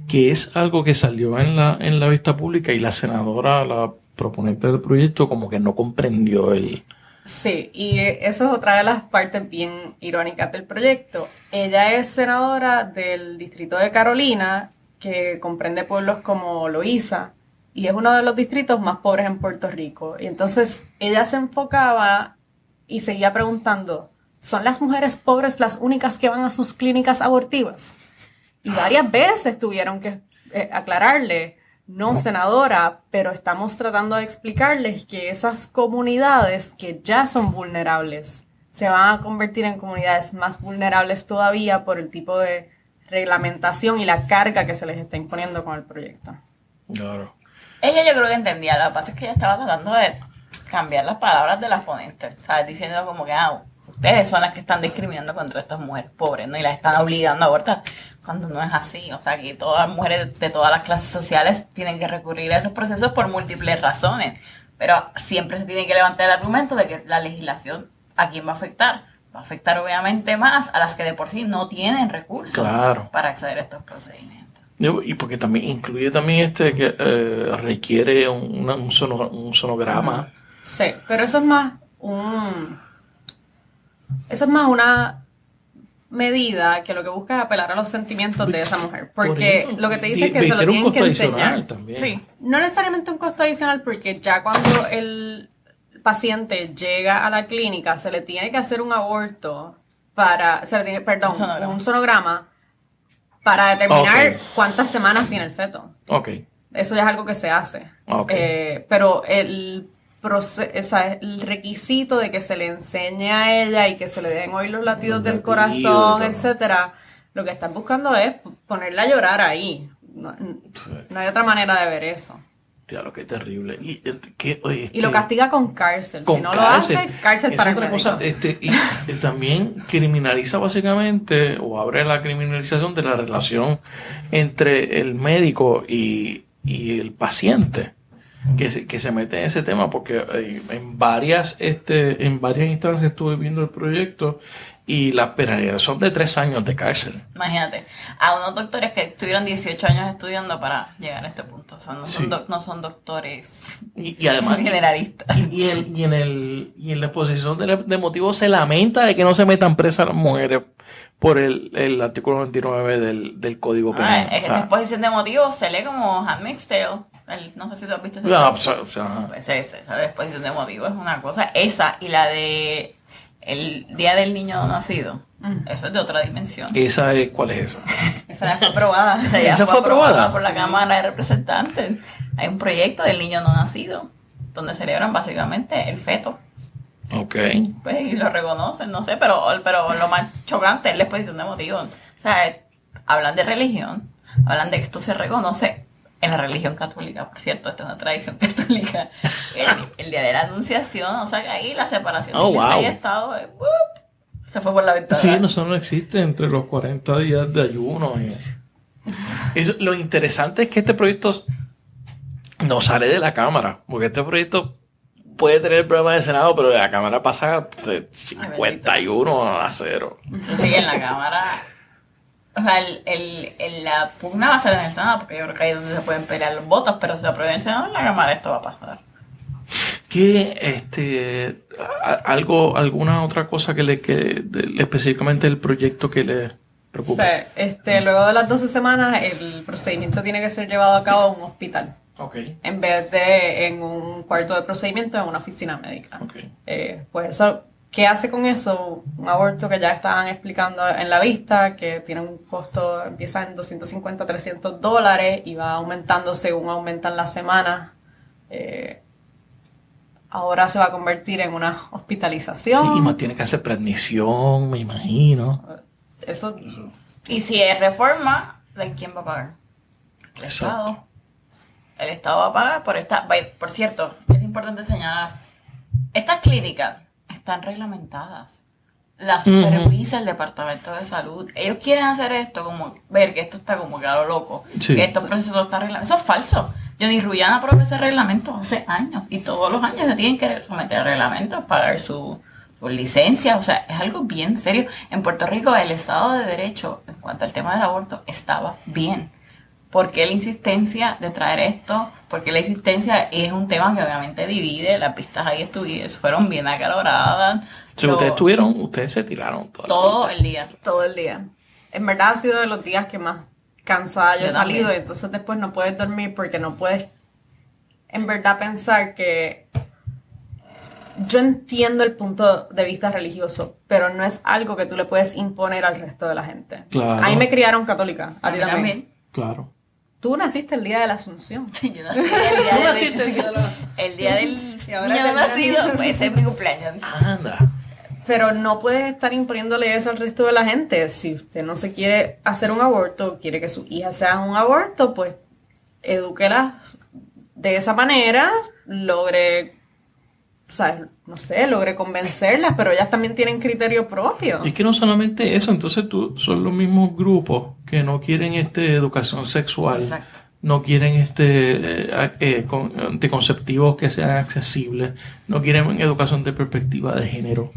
que es algo que salió en la vista pública y la senadora, la proponente del proyecto, como que no comprendió el... Sí, y eso es otra de las partes bien irónicas del proyecto. Ella es senadora del distrito de Carolina, que comprende pueblos como Loíza, y es uno de los distritos más pobres en Puerto Rico. Y entonces ella se enfocaba y seguía preguntando, ¿son las mujeres pobres las únicas que van a sus clínicas abortivas? Y varias veces tuvieron que aclararle, no, senadora, pero estamos tratando de explicarles que esas comunidades que ya son vulnerables se van a convertir en comunidades más vulnerables todavía por el tipo de reglamentación y la carga que se les está imponiendo con el proyecto. Claro. Ella yo creo que entendía, lo que pasa es que ella estaba tratando de cambiar las palabras de las ponentes, ¿sabes? Diciendo como que, ustedes son las que están discriminando contra estas mujeres pobres, ¿no? Y las están obligando a abortar, cuando no es así. O sea, que todas las mujeres de todas las clases sociales tienen que recurrir a esos procesos por múltiples razones. Pero siempre se tiene que levantar el argumento de que la legislación, ¿a quién va a afectar? Va a afectar obviamente más a las que de por sí no tienen recursos para acceder a estos procedimientos. Y porque también incluye también que requiere un sonograma. Sí, pero eso es más una medida que lo que busca es apelar a los sentimientos de esa mujer. Porque lo que te dice es que se lo tienen que enseñar. Sí, no necesariamente un costo adicional, porque ya cuando el paciente llega a la clínica se le tiene que hacer un aborto un sonograma para determinar cuántas semanas tiene el feto. Okay. Eso ya es algo que se hace. Okay. Pero el requisito de que se le enseñe a ella y que se le den oír los latidos del corazón, etcétera, lo que están buscando es ponerla a llorar ahí. No hay otra manera de ver eso. Claro, qué terrible. Y lo castiga con cárcel. Si no lo hace, cárcel para el médico. Cosa, y también criminaliza básicamente, o abre la criminalización de la relación entre el médico y el paciente. Que se mete en ese tema, porque en varias instancias estuve viendo el proyecto y las penalidades son de 3 años de cárcel. Imagínate, a unos doctores que estuvieron 18 años estudiando para llegar a este punto, o sea, no son doctores y además generalistas. Y en la exposición de motivos se lamenta de que no se metan presas las mujeres por el artículo 29 del Código Penal. Esta exposición de motivos se lee como Handmaid's Tale. No sé si tú has visto ese No, show. ajá. Pues esa de exposición de motivos es una cosa. Esa y la de el Día del Niño No Nacido. Eso es de otra dimensión. ¿Esa es cuál es esa? Esa ya fue aprobada. ¿Esa fue aprobada? Por la Cámara de Representantes. Hay un proyecto del niño no nacido, donde celebran básicamente el feto. Ok. Pues, y lo reconocen, no sé, pero lo más chocante es la exposición de motivos. O sea, hablan de religión, hablan de que esto se reconoce en la religión católica, por cierto, esta es una tradición católica. El día de la Anunciación, o sea, que ahí la separación de iglesia y Estado se fue por la ventana. Sí, eso no existe entre los 40 días de ayuno. Lo interesante es que este proyecto no sale de la Cámara, porque este proyecto puede tener problemas de Senado, pero de la Cámara pasa de 51-0. Se sigue en la Cámara. O sea, la pugna va a ser en el Senado, porque yo creo que ahí es donde se pueden pelear los votos, pero si se aprueba en el Senado, en la Cámara esto va a pasar. ¿Qué, alguna otra cosa específicamente el proyecto que le preocupa? Sí, luego de las 12 semanas, el procedimiento tiene que ser llevado a cabo en un hospital. Okay. En vez de en un cuarto de procedimiento en una oficina médica. Okay. Pues eso, ¿qué hace con eso? Un aborto que ya estaban explicando en la vista, que tiene un costo, empieza en $250 a $300 y va aumentando según aumentan las semanas. Ahora se va a convertir en una hospitalización. Sí, y más tiene que hacer preadmisión, me imagino. Eso. Y si es reforma, ¿de quién va a pagar? El Estado. El Estado va a pagar por esta. Por cierto, es importante señalar, estas clínicas están reglamentadas. Las supervisa el Departamento de Salud. Ellos quieren hacer esto, como ver que esto está como que a lo loco, sí. Que estos procesos están reglamentados. Eso es falso. Johnny Rullán aprobó ese reglamento hace años y todos los años se tienen que someter a reglamentos, pagar su licencia. O sea, es algo bien serio. En Puerto Rico el Estado de Derecho en cuanto al tema del aborto estaba bien. ¿Por qué la insistencia de traer esto? Porque la insistencia es un tema que obviamente divide. Las pistas ahí fueron bien acaloradas. Sí, ustedes se tiraron todo el día. Todo el día. En verdad ha sido de los días que más cansada yo he salido también. y entonces después no puedes dormir porque no puedes en verdad pensar que yo entiendo el punto de vista religioso, pero no es algo que tú le puedes imponer al resto de la gente. Claro. A mí me criaron católica, a ti también. Claro. Tú naciste el día de la Asunción. Sí, yo nací el día del niño no nacido, pues ese es mi cumpleaños. Anda. Pero no puedes estar imponiéndole eso al resto de la gente. Si usted no se quiere hacer un aborto, quiere que su hija se haga un aborto, pues edúquela de esa manera, logre convencerlas, pero ellas también tienen criterio propio. Es que no solamente eso, entonces son los mismos grupos que no quieren educación sexual. Exacto. No quieren anticonceptivos que sean accesibles, no quieren educación de perspectiva de género.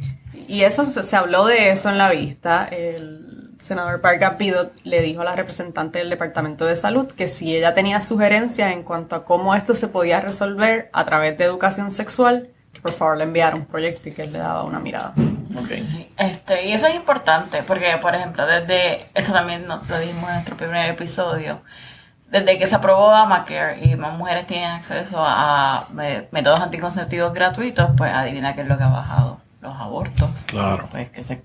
Y eso se habló de eso en la vista. El senador Parker Pidot le dijo a la representante del Departamento de Salud que si ella tenía sugerencias en cuanto a cómo esto se podía resolver a través de educación sexual, que por favor le enviara un proyecto y que él le daba una mirada. Okay. Y eso es importante porque, por ejemplo, eso también lo dijimos en nuestro primer episodio, desde que se aprobó Obamacare y más mujeres tienen acceso a métodos anticonceptivos gratuitos, pues adivina qué es lo que ha bajado. Los abortos. Claro. Pues que es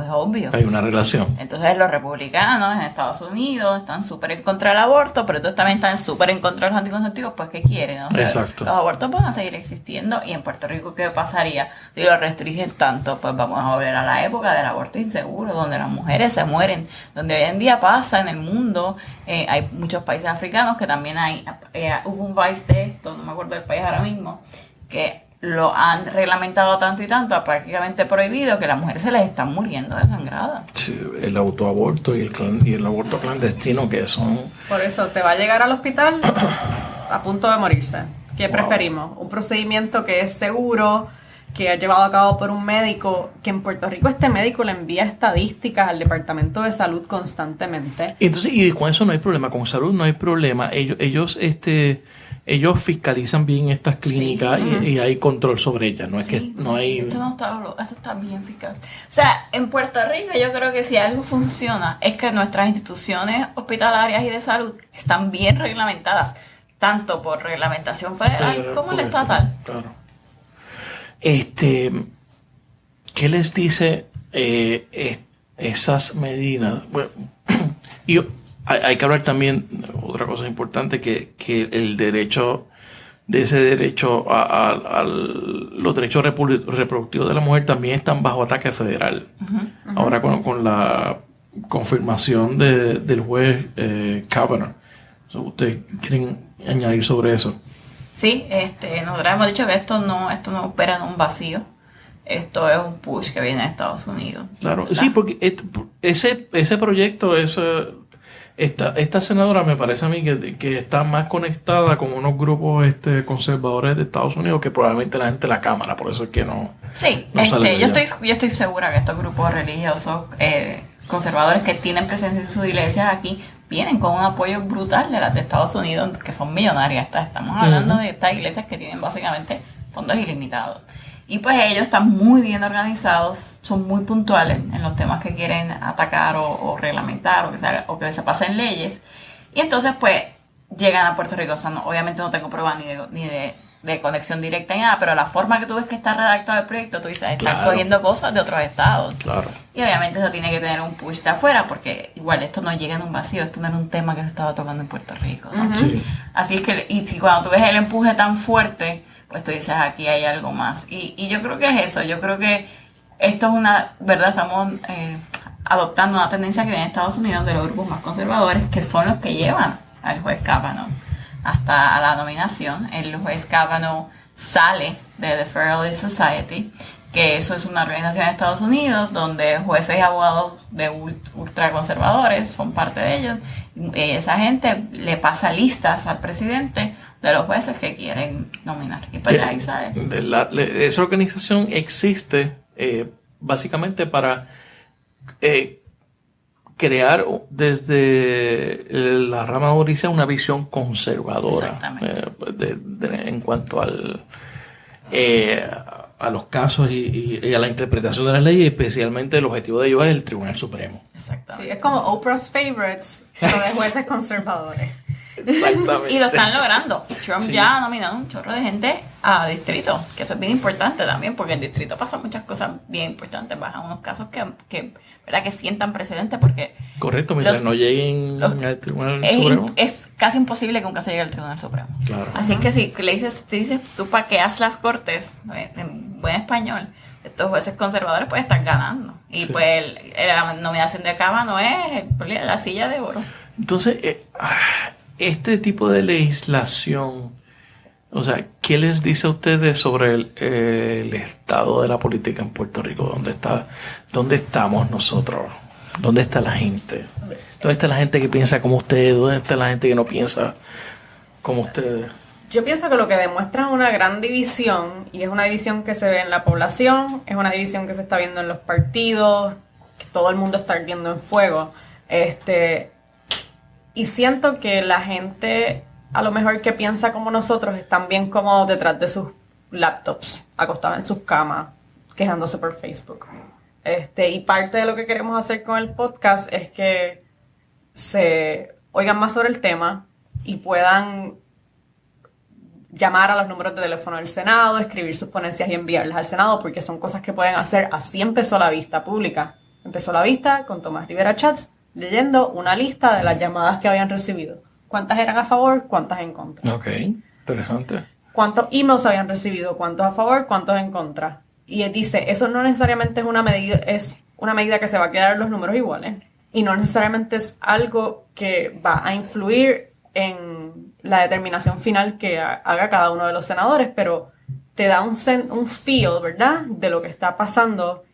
obvio. Hay una relación. Entonces los republicanos en Estados Unidos están súper en contra del aborto, pero ellos también están súper en contra de los anticonceptivos, pues ¿qué quieren? O sea, exacto. Los abortos van a seguir existiendo y en Puerto Rico ¿qué pasaría? Si los restringen tanto, pues vamos a volver a la época del aborto inseguro, donde las mujeres se mueren, donde hoy en día pasa en el mundo, hay muchos países africanos que también hubo un país de esto, no me acuerdo del país ahora mismo, que lo han reglamentado tanto y tanto, prácticamente prohibido, que las mujeres se les están muriendo desangradas. Sí, el autoaborto y el aborto clandestino que son... Por eso, te va a llegar al hospital a punto de morirse. ¿Qué preferimos? Un procedimiento que es seguro, que es llevado a cabo por un médico, que en Puerto Rico este médico le envía estadísticas al Departamento de Salud constantemente. Entonces, y con eso no hay problema, con salud no hay problema. Ellos fiscalizan bien estas clínicas, sí, y hay control sobre ellas, no es que no hay... Esto está bien fiscalizado. O sea, en Puerto Rico yo creo que si algo funciona es que nuestras instituciones hospitalarias y de salud están bien reglamentadas. tanto por reglamentación federal como la Correcto, estatal. Claro. ¿Qué les dice esas medidas? Bueno, y hay que hablar también, otra cosa importante, que el derecho, de ese derecho a los derechos reproductivos de la mujer también están bajo ataque federal. Ahora con la confirmación del juez Kavanaugh. ¿Ustedes quieren añadir sobre eso? Sí, nosotros hemos dicho que esto no opera en un vacío. Esto es un push que viene de Estados Unidos. Claro, sí, porque ese proyecto, esta senadora me parece a mí que está más conectada con unos grupos conservadores de Estados Unidos que probablemente la gente de la Cámara, por eso es que no. Sí, no sale yo estoy segura que estos grupos religiosos conservadores que tienen presencia en sus iglesias aquí vienen con un apoyo brutal de las de Estados Unidos, que son millonarias. Estamos hablando de estas iglesias que tienen básicamente fondos ilimitados. Y pues ellos están muy bien organizados, son muy puntuales en los temas que quieren atacar o reglamentar o que se pasen leyes. Y entonces pues llegan a Puerto Rico. O sea, obviamente no tengo pruebas ni de conexión directa ni nada, pero la forma que tú ves que está redactado el proyecto, tú dices, están cogiendo cosas de otros estados. Claro. Y obviamente eso tiene que tener un push de afuera, porque igual esto no llega en un vacío, esto no era un tema que se estaba tocando en Puerto Rico, ¿no? Sí. Así es que, y si cuando tú ves el empuje tan fuerte, pues tú dices, aquí hay algo más. Y yo creo que es eso, yo creo que esto es ¿verdad? Estamos adoptando una tendencia que viene de Estados Unidos, de los grupos más conservadores, que son los que llevan al juez Kavanaugh hasta a la nominación. El juez Kavanaugh sale de The Federalist Society, que eso es una organización de Estados Unidos donde jueces y abogados de ultraconservadores son parte de ellos. Esa gente le pasa listas al presidente de los jueces que quieren nominar. Y pues ahí sale. Esa organización existe básicamente para crear desde la rama judicial una visión conservadora en cuanto a los casos y a la interpretación de las leyes, especialmente el objetivo de ellos es el Tribunal Supremo. Sí, es como Oprah's Favorites, pero de jueces conservadores. Exactamente. Y lo están logrando. Trump ya ha nominado un chorro de gente a distrito, que eso es bien importante también, porque en distrito pasan muchas cosas bien importantes, bajan unos casos que ¿verdad? Que sientan precedentes, porque correcto, mientras no lleguen al Tribunal Supremo. Es casi imposible que un caso llegue al Tribunal Supremo. Claro. Así es que si le dices tú para que hagas las cortes, en buen español, estos jueces conservadores pues están ganando. Y pues la nominación de Kavanaugh es la silla de oro. Entonces, este tipo de legislación, o sea, ¿qué les dice a ustedes sobre el estado de la política en Puerto Rico? ¿Dónde estamos nosotros? ¿Dónde está la gente? ¿Dónde está la gente que piensa como ustedes? ¿Dónde está la gente que no piensa como ustedes? Yo pienso que lo que demuestra es una gran división, y es una división que se ve en la población, es una división que se está viendo en los partidos, que todo el mundo está ardiendo en fuego. Y siento que la gente, a lo mejor que piensa como nosotros, están bien cómodos detrás de sus laptops, acostados en sus camas, quejándose por Facebook. Y parte de lo que queremos hacer con el podcast es que se oigan más sobre el tema y puedan llamar a los números de teléfono del Senado, escribir sus ponencias y enviarlas al Senado, porque son cosas que pueden hacer. Así empezó la vista pública. Empezó la vista con Tomás Rivera Chats, leyendo una lista de las llamadas que habían recibido. ¿Cuántas eran a favor? ¿Cuántas en contra? Ok, interesante. ¿Cuántos emails habían recibido? ¿Cuántos a favor? ¿Cuántos en contra? Y él dice, eso no necesariamente es una medida que se va a quedar los números iguales. Y no necesariamente es algo que va a influir en la determinación final que haga cada uno de los senadores, pero te da un feel, ¿verdad?, de lo que está pasando.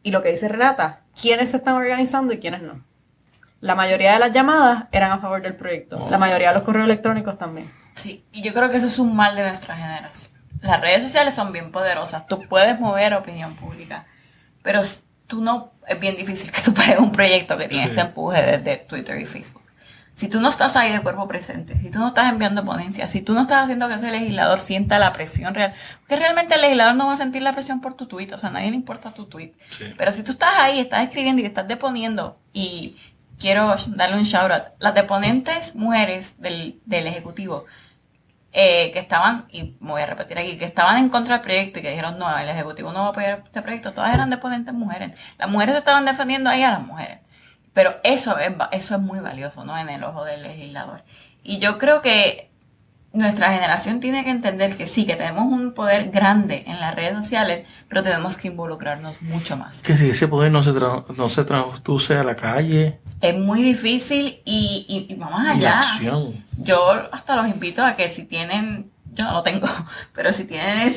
Y lo que dice Renata, quiénes se están organizando y quiénes no. La mayoría de las llamadas eran a favor del proyecto. La mayoría de los correos electrónicos también. Sí, y yo creo que eso es un mal de nuestra generación. Las redes sociales son bien poderosas. Tú puedes mover opinión pública, pero tú no, es bien difícil que tú pares un proyecto que tiene este empuje desde Twitter y Facebook. Si tú no estás ahí de cuerpo presente, si tú no estás enviando ponencias, si tú no estás haciendo que ese legislador sienta la presión real, porque realmente el legislador no va a sentir la presión por tu tweet, o sea, a nadie le importa tu tweet. Sí. Pero si tú estás ahí, estás escribiendo y estás deponiendo, y quiero darle un shout out, las deponentes mujeres del Ejecutivo que estaban, y me voy a repetir aquí, que estaban en contra del proyecto y que dijeron, no, el Ejecutivo no va a apoyar este proyecto, todas eran de ponentes mujeres. Las mujeres estaban defendiendo ahí a las mujeres. Pero eso es muy valioso, ¿no? En el ojo del legislador. Y yo creo que nuestra generación tiene que entender que sí, que tenemos un poder grande en las redes sociales, pero tenemos que involucrarnos mucho más. Que si ese poder no se traduce a la calle. Es muy difícil y vamos allá. Acción. Yo hasta los invito a que si tienen, yo no lo tengo, pero si tienen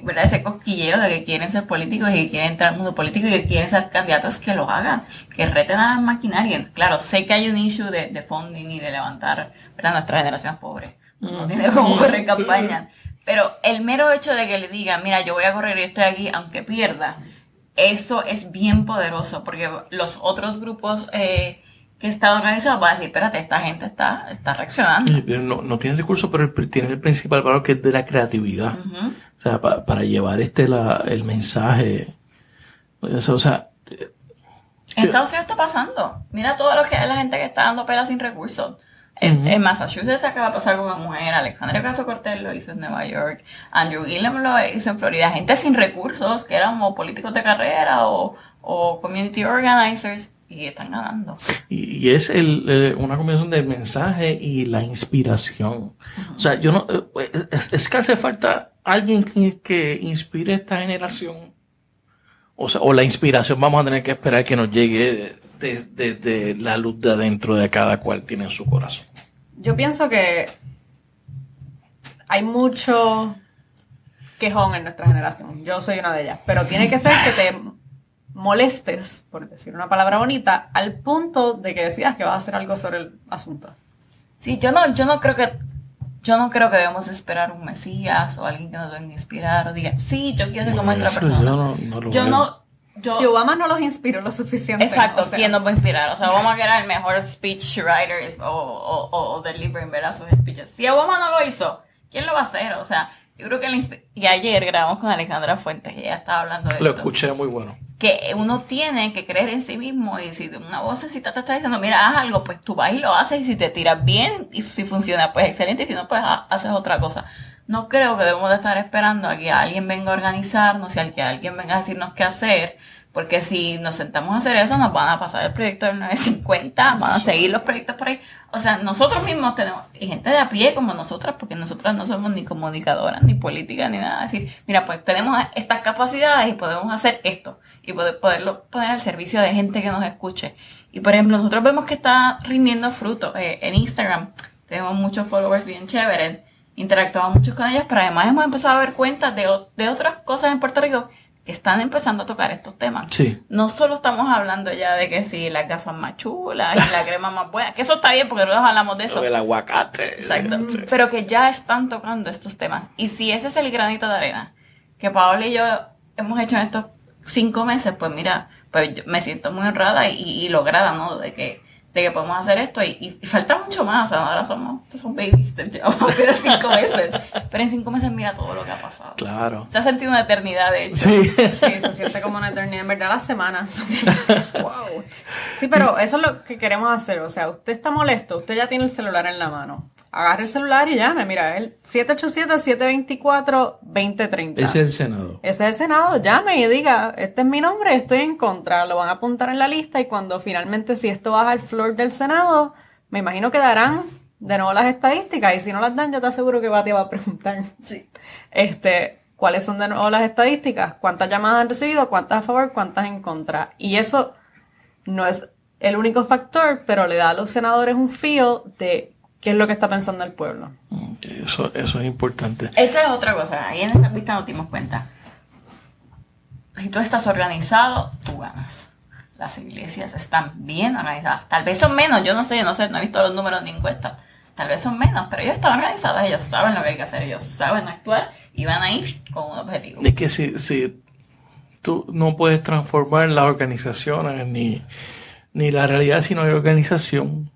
¿verdad? Ese cosquilleo de que quieren ser políticos y que quieren entrar al mundo político y que quieren ser candidatos, que lo hagan, que reten a las maquinarias. Claro, sé que hay un issue de funding y de levantar, ¿verdad? Nuestra generación es pobre. No tiene cómo correr campaña. Pero el mero hecho de que le digan, mira, yo voy a correr y estoy aquí, aunque pierda, eso es bien poderoso, porque los otros grupos que están organizados van a decir, espérate, esta gente está reaccionando. No tiene recursos, pero tiene el principal valor, que es de la creatividad. Uh-huh. O sea, para llevar el mensaje. O sea, en Estados Unidos está pasando. Mira todo lo que es la gente que está dando pelas sin recursos. En Massachusetts acaba de pasar con una mujer, Alexandria Ocasio-Cortez lo hizo en Nueva York, Andrew Gillum lo hizo en Florida, gente sin recursos que eran o políticos de carrera o community organizers y están ganando. Y es una combinación del mensaje y la inspiración. Uh-huh. O sea, yo no es que hace falta alguien que inspire a esta generación. O sea, o la inspiración vamos a tener que esperar que nos llegue desde la luz de adentro de cada cual tiene en su corazón. Yo pienso que hay mucho quejón en nuestra generación. Yo soy una de ellas. Pero tiene que ser que te molestes, por decir una palabra bonita, al punto de que decidas que vas a hacer algo sobre el asunto. Sí, yo no creo que debemos esperar un mesías o alguien que nos venga a inspirar o diga, sí, yo quiero ser como otra persona. Si Obama no los inspiró lo suficiente. Exacto, ¿quién nos va a inspirar? O sea, Obama que era el mejor speechwriter o delivering, ¿verdad? Sus speeches. Si Obama no lo hizo, ¿quién lo va a hacer? O sea, yo creo que y ayer grabamos con Alejandra Fuentes y ella estaba hablando de esto. Lo escuché, muy bueno. Que uno tiene que creer en sí mismo y si una vocecita te está diciendo, mira, haz algo, pues tú vas y lo haces y si te tiras bien y si funciona, pues excelente y si no, pues haces otra cosa. No creo que debemos de estar esperando a que alguien venga a organizarnos y a que alguien venga a decirnos qué hacer, porque si nos sentamos a hacer eso nos van a pasar el proyecto del 950, van a seguir los proyectos por ahí. O sea, nosotros mismos tenemos, y gente de a pie como nosotras, porque nosotras no somos ni comunicadoras, ni políticas, ni nada, decir, mira, pues tenemos estas capacidades y podemos hacer esto, y poderlo poner al servicio de gente que nos escuche. Y por ejemplo, nosotros vemos que está rindiendo fruto en Instagram, tenemos muchos followers bien chéveres, interactuamos mucho con ellos, pero además hemos empezado a ver cuentas de otras cosas en Puerto Rico que están empezando a tocar estos temas. Sí. No solo estamos hablando ya de que si las gafas más chulas y la crema más buena, que eso está bien porque nosotros hablamos de eso. El aguacate. Exacto. Pero que ya están tocando estos temas. Y si ese es el granito de arena que Paola y yo hemos hecho en estos 5 meses, pues mira, pues yo me siento muy honrada y lograda, ¿no? De que podemos hacer esto y falta mucho más. O sea, ahora son babies, llevamos apenas 5 meses. Pero en 5 meses mira todo lo que ha pasado. Claro. Se ha sentido una eternidad, de hecho. Sí. Sí, se siente como una eternidad. En verdad, las semanas. Wow. Sí, pero eso es lo que queremos hacer. O sea, usted está molesto, usted ya tiene el celular en la mano. Agarre el celular y llame. Mira, el 787-724-2030. Ese es el Senado. Ese es el Senado. Llame y diga, este es mi nombre, estoy en contra. Lo van a apuntar en la lista y cuando finalmente, si esto baja al floor del Senado, me imagino que darán de nuevo las estadísticas. Y si no las dan, yo te aseguro que Batia va a preguntar. Sí. ¿Cuáles son de nuevo las estadísticas? ¿Cuántas llamadas han recibido? ¿Cuántas a favor? ¿Cuántas en contra? Y eso no es el único factor, pero le da a los senadores un feel de qué es lo que está pensando el pueblo. Eso es importante. Esa es otra cosa. Ahí en esta vista nos dimos cuenta. Si tú estás organizado, tú ganas. Las iglesias están bien organizadas. Tal vez son menos, yo no sé, no he visto los números ni encuestas. Tal vez son menos, pero ellos están organizados, ellos saben lo que hay que hacer, ellos saben actuar y van a ir con un objetivo. Es que si tú no puedes transformar las organizaciones ni la realidad si no hay organización.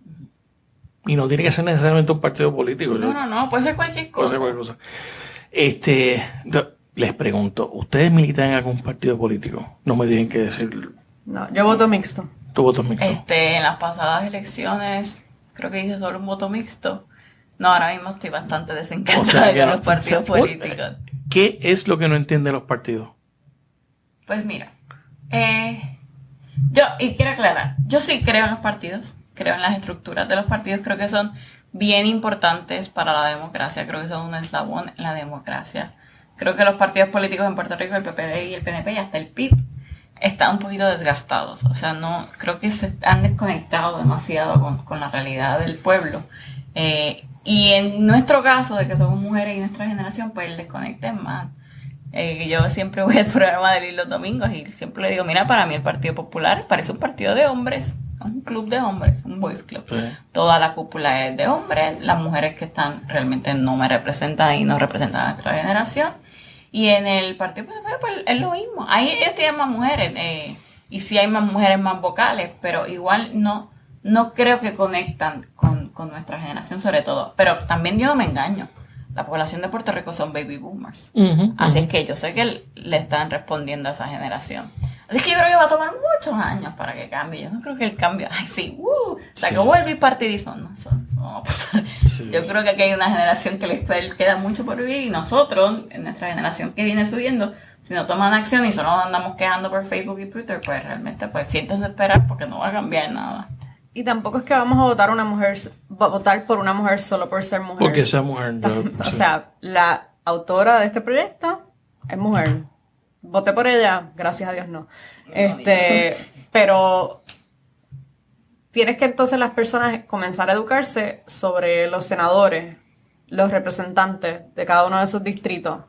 Y no tiene que ser necesariamente un partido político. No, puede ser cualquier cosa. Puede ser cualquier cosa. Les pregunto, ¿ustedes militan en algún partido político? No me tienen que decir. No, yo voto mixto. ¿Tú votas mixto? En las pasadas elecciones, creo que hice solo un voto mixto. No, ahora mismo estoy bastante desencantada O sea, con los partidos políticos. ¿Qué es lo que no entienden los partidos? Pues mira, y quiero aclarar, yo sí creo en los partidos, creo en las estructuras de los partidos, creo que son bien importantes para la democracia, creo que son un eslabón en la democracia. Creo que los partidos políticos en Puerto Rico, el PPD y el PNP y hasta el PIB, están un poquito desgastados. O sea, no creo que se han desconectado demasiado con la realidad del pueblo. Y en nuestro caso, de que somos mujeres y nuestra generación, pues el desconecte es más. Yo siempre voy al programa de Lili los domingos y siempre le digo, mira, para mí el Partido Popular parece un partido de hombres, un club de hombres, un boys club. Sí. Toda la cúpula es de hombres, las mujeres que están realmente no me representan y no representan a nuestra generación. Y en el Partido Popular pues, es lo mismo. Ahí ellos tienen más mujeres y sí hay más mujeres más vocales, pero igual no creo que conectan con nuestra generación sobre todo. Pero también yo no me engaño. La población de Puerto Rico son baby boomers. Así es que yo sé que le están respondiendo a esa generación. Así que yo creo que va a tomar muchos años para que cambie. Yo no creo que el cambio, se acabó el bipartidismo. No, eso no va a pasar. Sí. Yo creo que aquí hay una generación que les queda mucho por vivir y nosotros, en nuestra generación que viene subiendo, si no toman acción y solo andamos quejando por Facebook y Twitter, pues realmente pues siéntense esperar porque no va a cambiar nada. Y tampoco es que vamos a votar por una mujer solo por ser mujer. Porque sea mujer. O sea, la autora de este proyecto es mujer. Voté por ella, gracias a Dios no. Pero tienes que entonces las personas comenzar a educarse sobre los senadores, los representantes de cada uno de sus distritos.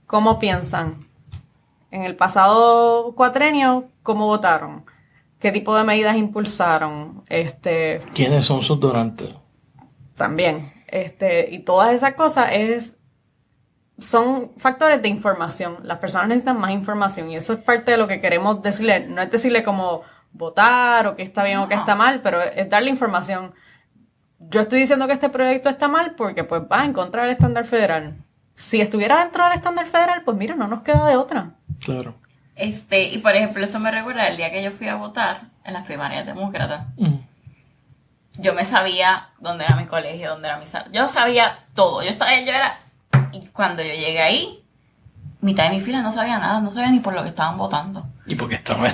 ¿Cómo piensan? En el pasado cuatrenio, ¿cómo votaron? ¿Qué tipo de medidas impulsaron? ¿Quiénes son sus donantes? También. Y todas esas cosas son factores de información. Las personas necesitan más información y eso es parte de lo que queremos decirle. No es decirle como votar o que está bien o que está mal, pero es darle información. Yo estoy diciendo que este proyecto está mal porque pues va en contra del estándar federal. Si estuviera dentro del estándar federal, pues mira, no nos queda de otra. Claro. Y por ejemplo, esto me recuerda el día que yo fui a votar en las primarias demócratas. Yo me sabía dónde era mi colegio, dónde era mi sala. Yo sabía todo. Y cuando yo llegué ahí, mitad de mi fila no sabía nada, no sabía ni por lo que estaban votando. ¿Y por qué estaban?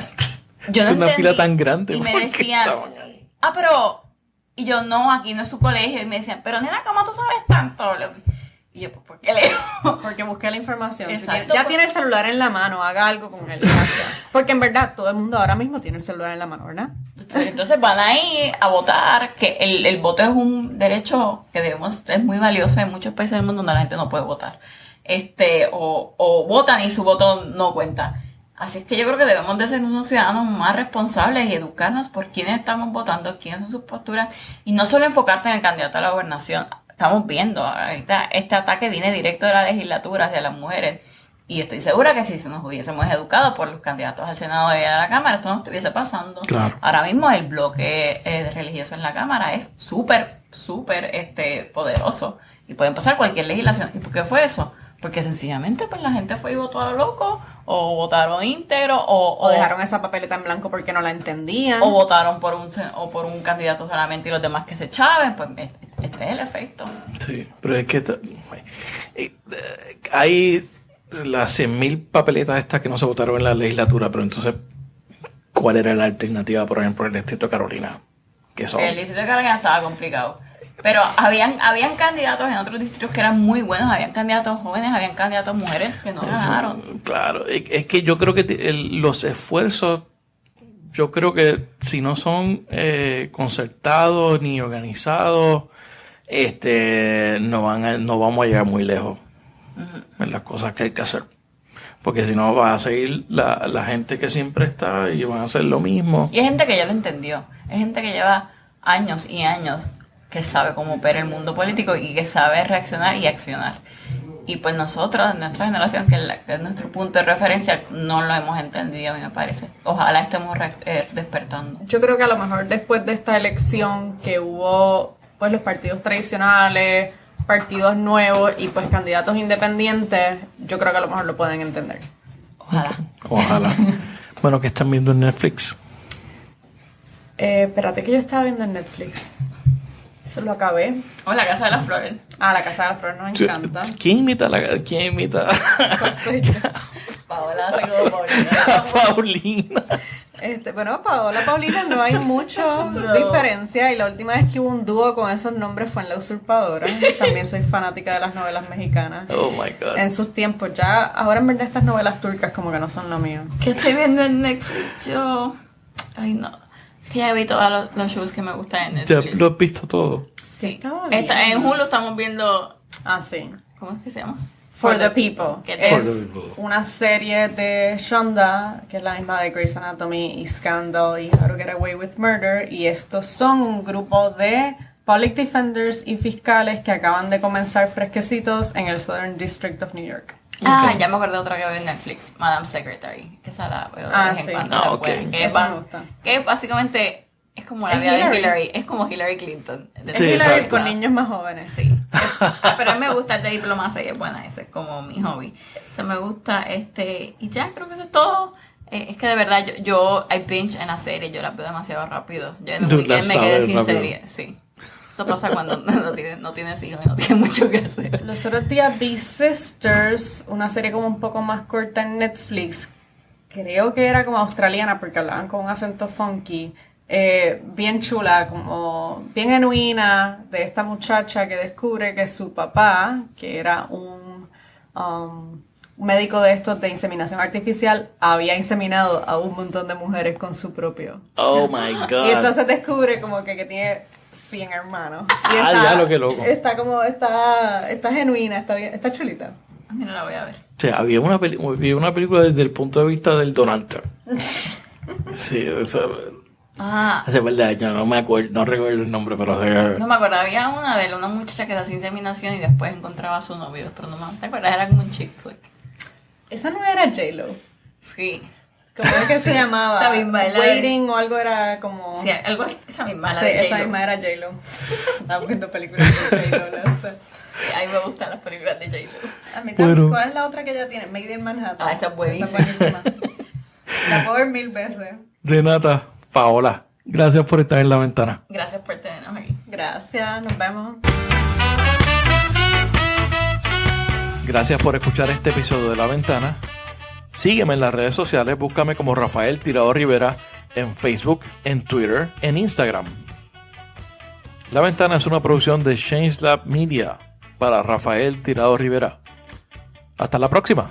Yo no una fila tan grande. Y me decían, y yo, no, aquí no es su colegio. Y me decían, pero nena, ¿cómo tú sabes tanto? Y yo, pues, ¿por qué leo? Porque busqué la información. Exacto, ya tiene el celular en la mano, haga algo con él. Porque en verdad, todo el mundo ahora mismo tiene el celular en la mano, ¿verdad? Entonces van ahí a votar, que el voto es un derecho que es muy valioso en muchos países del mundo donde la gente no puede votar. O votan y su voto no cuenta. Así es que yo creo que debemos de ser unos ciudadanos más responsables y educarnos por quiénes estamos votando, quiénes son sus posturas, y no solo enfocarte en el candidato a la gobernación. Estamos viendo ahorita este ataque viene directo de la legislatura hacia las mujeres y estoy segura que si nos hubiésemos educado por los candidatos al Senado y a la Cámara esto no estuviese pasando. Claro. Ahora mismo el bloque religioso en la Cámara es súper poderoso y pueden pasar cualquier legislación. ¿Y por qué fue eso? Porque sencillamente pues la gente fue y votó a lo loco, o votaron íntegro, o dejaron esa papeleta en blanco porque no la entendían, o votaron por un candidato solamente y los demás que se chaven. Pues este es el efecto. Sí, pero es que hay las 100.000 papeletas estas que no se votaron en la legislatura, pero entonces, ¿cuál era la alternativa, por ejemplo, en el distrito de Carolina? El distrito de Carolina estaba complicado. Pero habían candidatos en otros distritos que eran muy buenos, habían candidatos jóvenes, habían candidatos mujeres que no ganaron. Claro, es que yo creo que los esfuerzos, yo creo que si no son concertados ni organizados, no vamos a llegar muy lejos en las cosas que hay que hacer. Porque si no va a seguir la gente que siempre está y van a hacer lo mismo. Y hay gente que ya lo entendió, hay gente que lleva años y años que sabe cómo opera el mundo político y que sabe reaccionar y accionar. Y pues nosotros, nuestra generación, que es nuestro punto de referencia, no lo hemos entendido, a mí me parece. Ojalá estemos despertando. Yo creo que a lo mejor después de esta elección que hubo pues los partidos tradicionales, partidos nuevos y pues candidatos independientes, yo creo que a lo mejor lo pueden entender. Ojalá. Bueno, ¿qué están viendo en Netflix? Espérate que yo estaba viendo en Netflix. Se lo acabé. O La Casa de las Flores. Ah, La Casa de las Flores nos encanta. ¿Quién imita ¿Quién imita? Pues soy yo. Paola hace como Paulina. Paulina. Bueno, Paulina no hay mucho diferencia y la última vez que hubo un dúo con esos nombres fue en La Usurpadora. También soy fanática de las novelas mexicanas. Oh my God. En sus tiempos ya, ahora en verdad estas novelas turcas como que no son lo mío. ¿Qué estoy viendo en Netflix? Yo... Ay, no. Es que ya vi todos los shows que me gustan en ¿Ya Netflix. lo has visto todo? Sí. Está bien. En Hulu estamos viendo... Ah, sí. ¿Cómo es que se llama? For the People. Que Es For the People. una serie de Shonda, que es la misma de Grey's Anatomy y Scandal y How to Get Away with Murder. Y estos son un grupo de public defenders y fiscales que acaban de comenzar fresquecitos en el Southern District of New York. Ah, Ok. ya me acordé de otra que veo en Netflix, Madame Secretary, que esa la veo de Ah, vez en sí. cuando. Ah, después, ok. Que, Esa me gusta. que básicamente es como la Es vida de Hillary. Hillary, es como Hillary Clinton. Es Sí, Hillary exacto. con niños más jóvenes. Sí. Pero a mí me gusta el de diplomacia y es buena, ese es como mi hobby. O sea, me gusta y ya creo que eso es todo. Es que de verdad yo I binge en la serie, yo la veo demasiado rápido. Yo en un Tú weekend la me quedé sabes sin rápido. serie, sí. Eso pasa cuando no tienes hijos y no tienes mucho que hacer. Los otros días vi Sisters, una serie como un poco más corta en Netflix. Creo que era como australiana porque hablaban con un acento funky. Bien chula, como bien genuina, de esta muchacha que descubre que su papá, que era un médico de estos de inseminación artificial, había inseminado a un montón de mujeres con su propio. Oh my God. Y entonces descubre como que tiene 100 hermanos. Y Ah, ya lo que loco. Está genuina, está chulita. Mira, la voy a ver. O sea, había una película desde el punto de vista del Donald Trump. Sí, Ah, hace par de años, no me acuerdo, no recuerdo el nombre, pero no me acuerdo, había una muchacha que hacía inseminación y después encontraba a su novio, pero no me acuerdo, era como un chick flick. Esa no era J-Lo. Sí. ¿Cómo es que se llamaba? Esa misma, la de- Waiting o algo era como... Sí, algo así, esa misma, la Sí, de esa J-Lo. misma era J-Lo. Estaba viendo películas de J-Lo, no sé. Sí, a mí me gustan las películas de J-Lo. A mí también. Bueno. ¿Cuál es la otra que ella tiene? Made in Manhattan. Ah, esa es buenísima. buenísima. La puedo ver 1000 veces. Renata, Paola, gracias por estar en la ventana. Gracias por tenernos aquí. Gracias, nos vemos. Gracias por escuchar este episodio de La Ventana. Sígueme en las redes sociales, búscame como Rafael Tirado Rivera en Facebook, en Twitter, en Instagram. La Ventana es una producción de Change Lab Media para Rafael Tirado Rivera. Hasta la próxima.